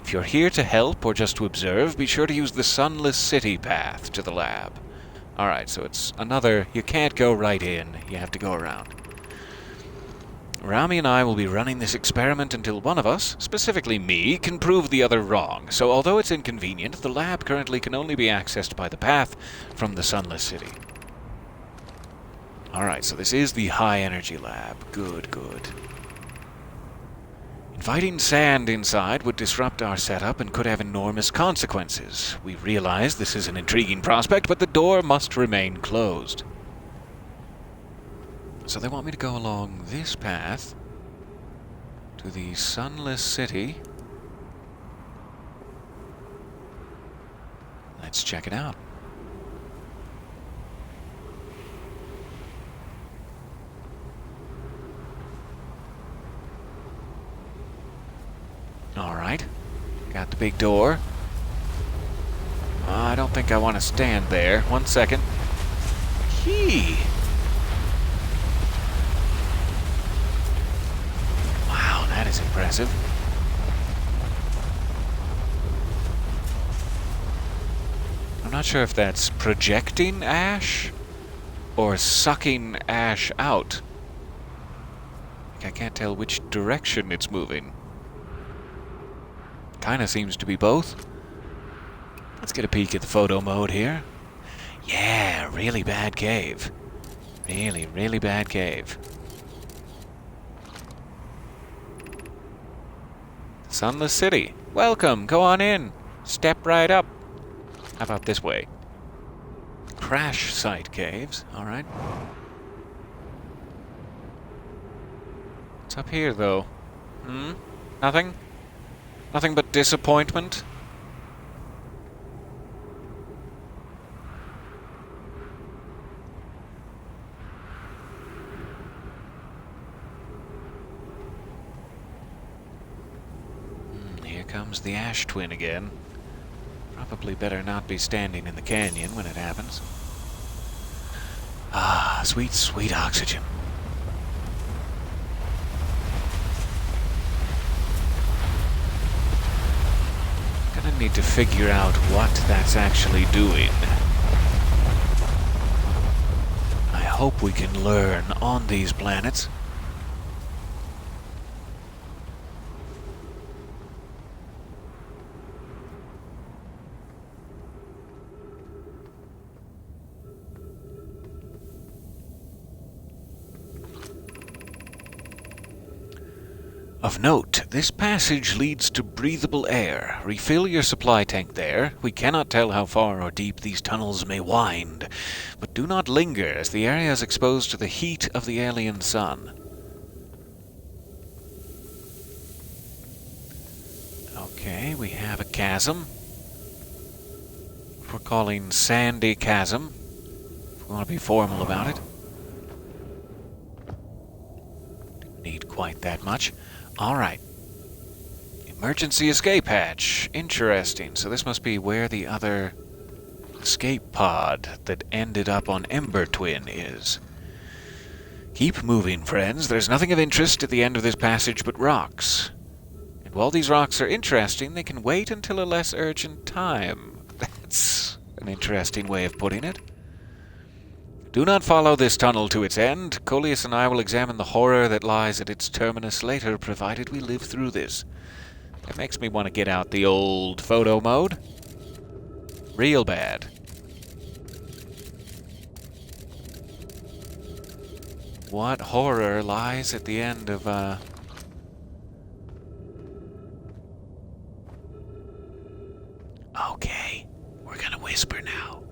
If you're here to help or just to observe, be sure to use the Sunless City path to the lab. Alright, so it's another, you can't go right in, you have to go around. Rami and I will be running this experiment until one of us, specifically me, can prove the other wrong. So although it's inconvenient, the lab currently can only be accessed by the path from the Sunless City. Alright, so this is the High Energy Lab. Good, good. Inviting sand inside would disrupt our setup and could have enormous consequences. We realize this is an intriguing prospect, but the door must remain closed. So they want me to go along this path to the Sunless City. Let's check it out. Alright, got the big door. I don't think I want to stand there. 1 second. Key! Wow, that is impressive. I'm not sure if that's projecting ash or sucking ash out. I can't tell which direction it's moving. Kinda seems to be both. Let's get a peek at the photo mode here. Yeah, really bad cave. Really, really bad cave. Sunless City. Welcome, go on in. Step right up. How about this way? Crash site caves, alright. What's up here, though? Nothing? Nothing but disappointment? Here comes the Ash Twin again. Probably better not be standing in the canyon when it happens. Ah, sweet, sweet oxygen. Gonna need to figure out what that's actually doing. I hope we can learn on these planets. Of note, this passage leads to breathable air. Refill your supply tank there. We cannot tell how far or deep these tunnels may wind, but do not linger as the area is exposed to the heat of the alien sun. Okay, we have a chasm. We're calling Sandy Chasm, if we want to be formal about it. Didn't need quite that much. Alright. Emergency escape hatch. Interesting. So this must be where the other escape pod that ended up on Ember Twin is. Keep moving, friends. There's nothing of interest at the end of this passage but rocks. And while these rocks are interesting, they can wait until a less urgent time. That's an interesting way of putting it. Do not follow this tunnel to its end. Coleus and I will examine the horror that lies at its terminus later, provided we live through this. It makes me want to get out the old photo mode. Real bad. What horror lies at the end of, Okay, we're gonna whisper now.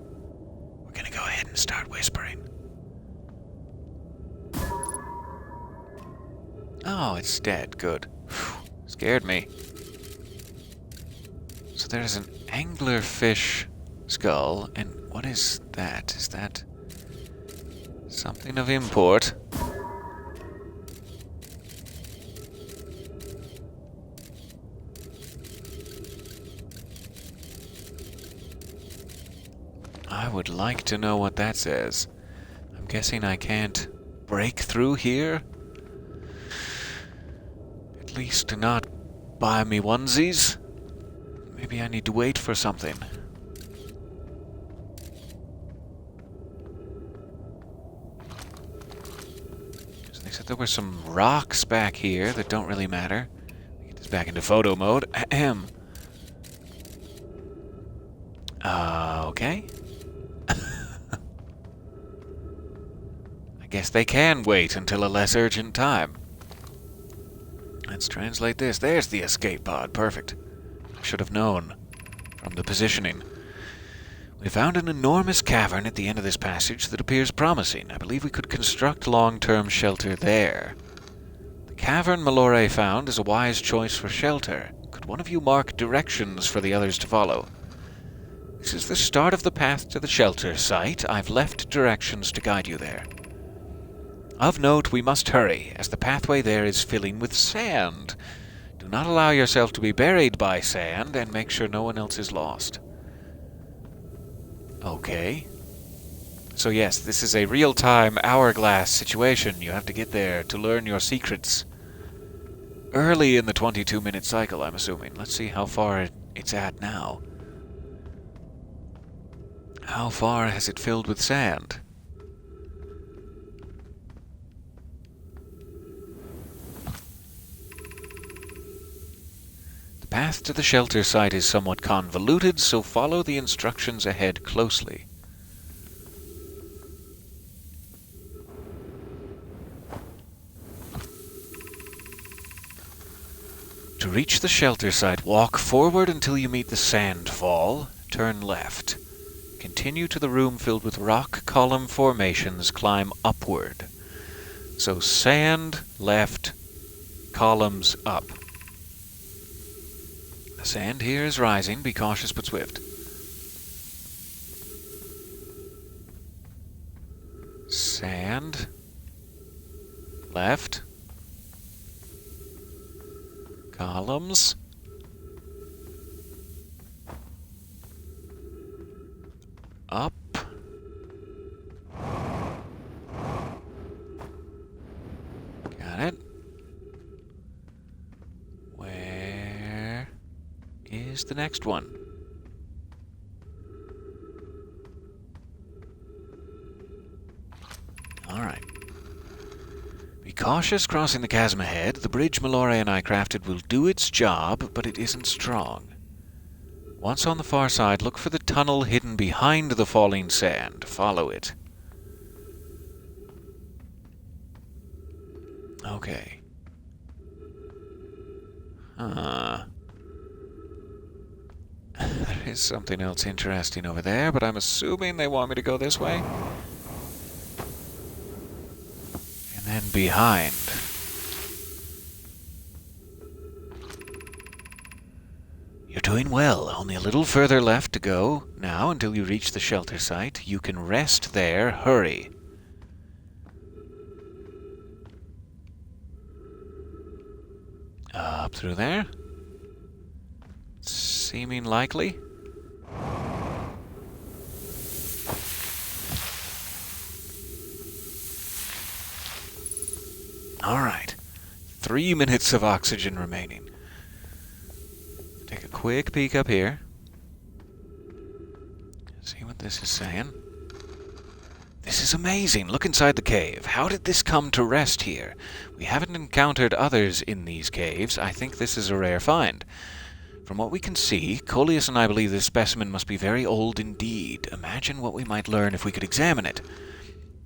We're gonna go ahead and start whispering. Oh, it's dead. Good. Whew. Scared me. So there's an anglerfish skull, and what is that? Is that something of import? I would like to know what that says. I'm guessing I can't break through here? At least not buy me onesies. Maybe I need to wait for something. So they said there were some rocks back here that don't really matter. Get this back into photo mode. Ahem. Okay. I guess they can wait until a less urgent time. Let's translate this. There's the escape pod. Perfect. I should have known from the positioning. We found an enormous cavern at the end of this passage that appears promising. I believe we could construct long-term shelter there. The cavern Malore found is a wise choice for shelter. Could one of you mark directions for the others to follow? This is the start of the path to the shelter site. I've left directions to guide you there. Of note, we must hurry, as the pathway there is filling with sand. Do not allow yourself to be buried by sand, and make sure no one else is lost. Okay. So yes, this is a real-time hourglass situation. You have to get there to learn your secrets. Early in the 22-minute cycle, I'm assuming. Let's see how far it's at now. How far has it filled with sand? The path to the shelter site is somewhat convoluted, so follow the instructions ahead closely. To reach the shelter site, walk forward until you meet the sand fall, turn left. Continue to the room filled with rock column formations, climb upward. So sand, left, columns up. The sand here is rising. Be cautious but swift. Sand. Left. Columns. Up. Got it. Where is the next one? Alright. Be cautious crossing the chasm ahead. The bridge Malore and I crafted will do its job, but it isn't strong. Once on the far side, look for the tunnel hidden behind the falling sand. Follow it. Okay. There is something else interesting over there, but I'm assuming they want me to go this way. And then behind. You're doing well. Only a little further left to go now until you reach the shelter site. You can rest there. Hurry. Up through there. seeming likely. Alright. 3 minutes of oxygen remaining. Take a quick peek up here. See what this is saying. This is amazing. Look inside the cave. How did this come to rest here? We haven't encountered others in these caves. I think this is a rare find. From what we can see, Coleus and I believe this specimen must be very old indeed. Imagine what we might learn if we could examine it.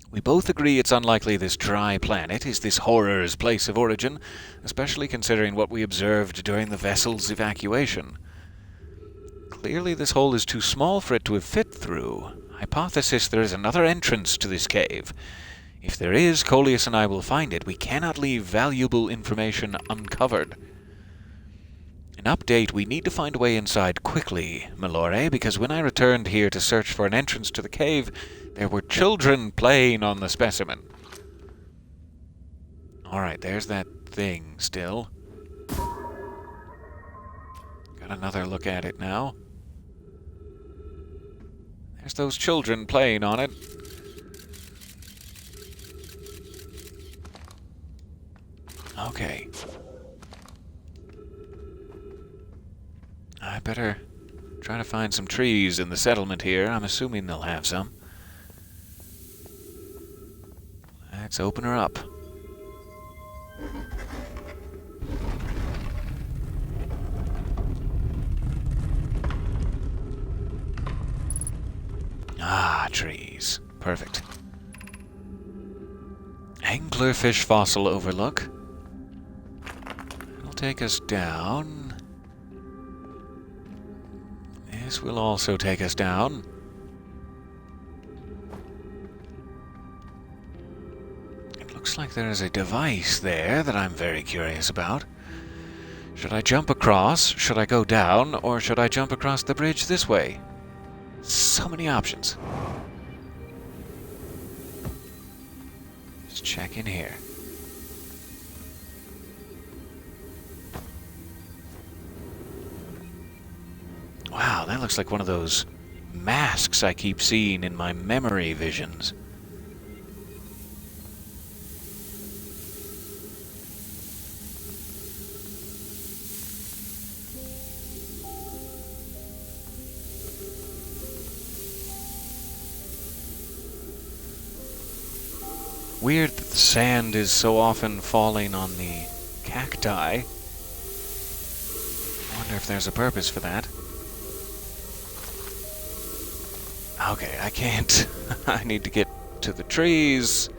We both agree it's unlikely this dry planet is this horror's place of origin, especially considering what we observed during the vessel's evacuation. Clearly this hole is too small for it to have fit through. Hypothesis there is another entrance to this cave. If there is, Coleus and I will find it. We cannot leave valuable information uncovered. An update, we need to find a way inside quickly, Malore, because when I returned here to search for an entrance to the cave, there were children playing on the specimen. Alright, there's that thing still. Got another look at it now. There's those children playing on it. Okay. I better try to find some trees in the settlement here. I'm assuming they'll have some. Let's open her up. Ah, trees. Perfect. Anglerfish fossil overlook. It'll take us down. This will also take us down. It looks like there is a device there that I'm very curious about. Should I jump across? Should I go down? Or should I jump across the bridge this way? So many options. Let's check in here. Wow, that looks like one of those masks I keep seeing in my memory visions. Weird that the sand is so often falling on the cacti. I wonder if there's a purpose for that. Okay, I can't. I need to get to the trees.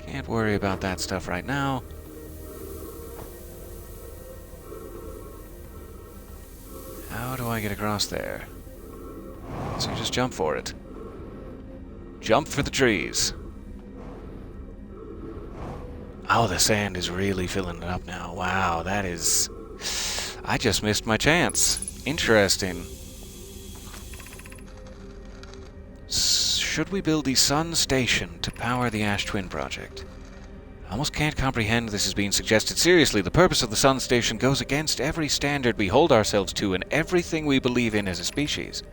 Can't worry about that stuff right now. How do I get across there? So you just jump for it. Jump for the trees. Oh, the sand is really filling it up now. Wow, that is... I just missed my chance. Interesting. Should we build the Sun Station to power the Ash Twin project? I almost can't comprehend this is being suggested seriously. The purpose of the Sun Station goes against every standard we hold ourselves to and everything we believe in as a species.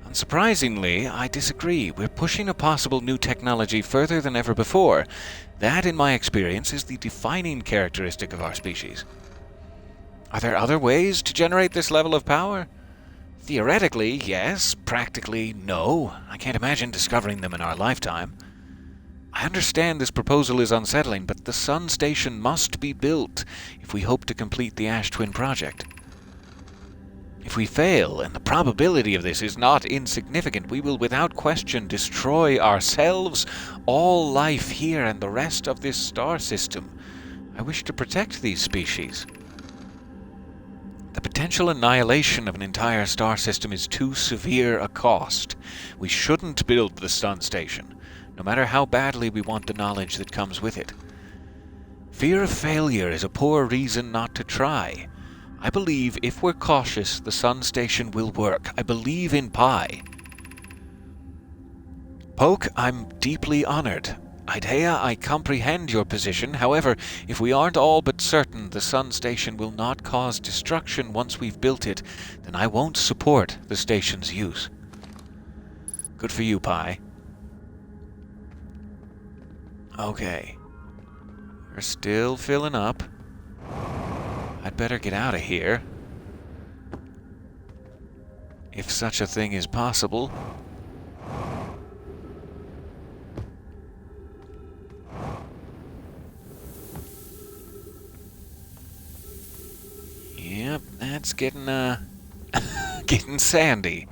Unsurprisingly, I disagree. We're pushing a possible new technology further than ever before. That, in my experience, is the defining characteristic of our species. Are there other ways to generate this level of power? Theoretically, yes. Practically, no. I can't imagine discovering them in our lifetime. I understand this proposal is unsettling, but the Sun Station must be built if we hope to complete the Ash Twin project. If we fail, and the probability of this is not insignificant, we will without question destroy ourselves, all life here, and the rest of this star system. I wish to protect these species. The potential annihilation of an entire star system is too severe a cost. We shouldn't build the Sun Station, no matter how badly we want the knowledge that comes with it. Fear of failure is a poor reason not to try. I believe if we're cautious, the Sun Station will work. I believe in Pi. Poke, I'm deeply honored. Idea, I comprehend your position. However, if we aren't all but certain the sun station will not cause destruction once we've built it, then I won't support the station's use. Good for you, Pi. Okay. We're still filling up. I'd better get out of here. If such a thing is possible. Yep, that's getting, getting sandy.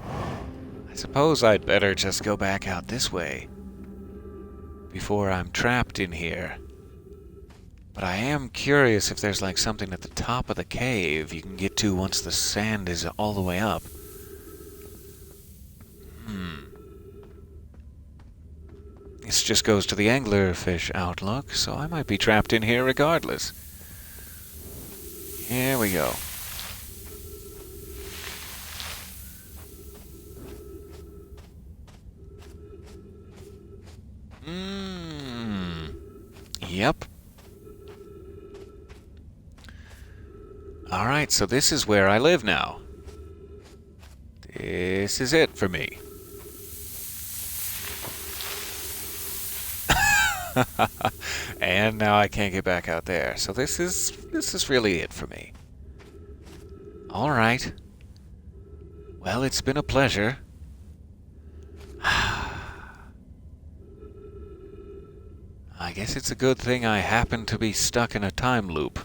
I suppose I'd better just go back out this way before I'm trapped in here. But I am curious if there's like something at the top of the cave you can get to once the sand is all the way up. This just goes to the anglerfish outlook, so I might be trapped in here regardless. Here we go. Yep. Alright, so this is where I live now. This is it for me. And now I can't get back out there. So this is really it for me. Alright. Well, it's been a pleasure. I guess it's a good thing I happen to be stuck in a time loop.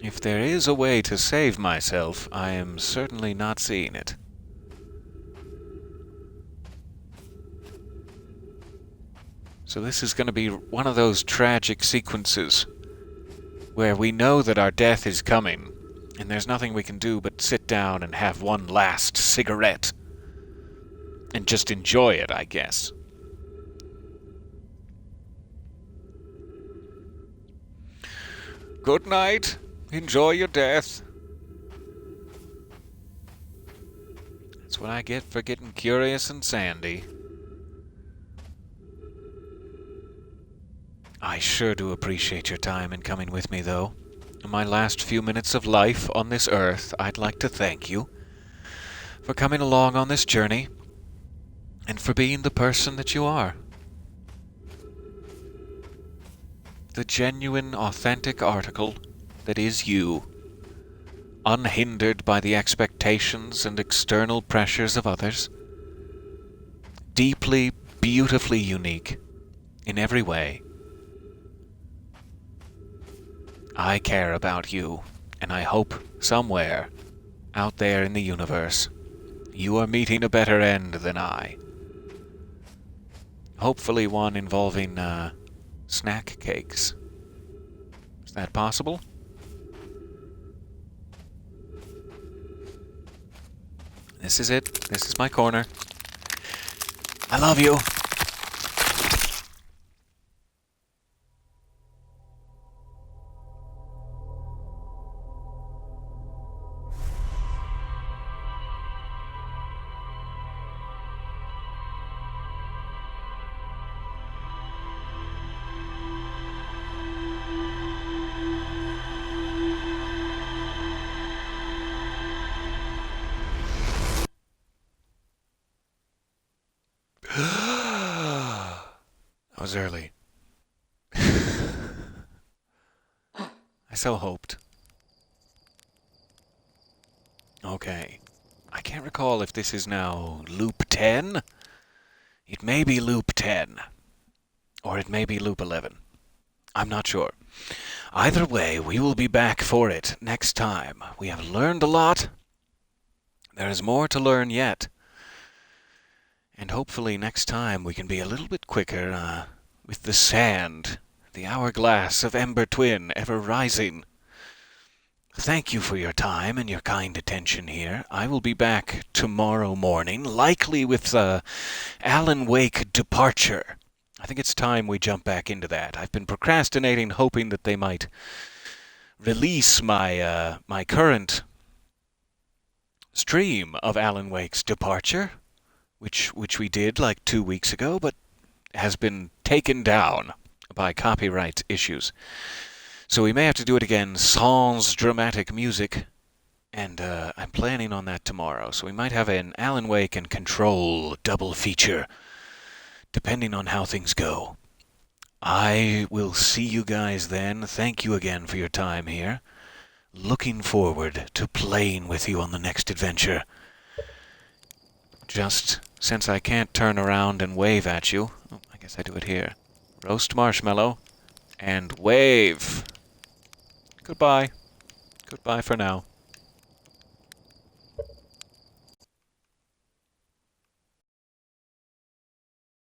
If there is a way to save myself, I am certainly not seeing it. So this is going to be one of those tragic sequences where we know that our death is coming, and there's nothing we can do but sit down and have one last cigarette. And just enjoy it, I guess. Good night. Enjoy your death. That's what I get for getting curious and sandy. I sure do appreciate your time in coming with me, though. In my last few minutes of life on this earth, I'd like to thank you for coming along on this journey and for being the person that you are. The genuine, authentic article that is you, unhindered by the expectations and external pressures of others, deeply, beautifully unique in every way. I care about you, and I hope somewhere out there in the universe you are meeting a better end than I. Hopefully one involving, snack cakes. Is that possible? This is it. This is my corner. I love you. That was early. I so hoped. Okay. I can't recall if this is now loop 10. It may be loop 10. Or it may be loop 11. I'm not sure. Either way, we will be back for it next time. We have learned a lot. There is more to learn yet. And hopefully next time we can be a little bit quicker with the sand, the hourglass of Ember Twin ever rising. Thank you for your time and your kind attention here. I will be back tomorrow morning, likely with Alan Wake Departure. I think it's time we jump back into that. I've been procrastinating, hoping that they might release my current stream of Alan Wake's departure, which we did like 2 weeks ago, but has been taken down by copyright issues. So we may have to do it again sans dramatic music, and I'm planning on that tomorrow. So we might have an Alan Wake and Control double feature, depending on how things go. I will see you guys then. Thank you again for your time here. Looking forward to playing with you on the next adventure. Just since I can't turn around and wave at you, I guess I do it here. Roast marshmallow and wave. Goodbye. Goodbye for now.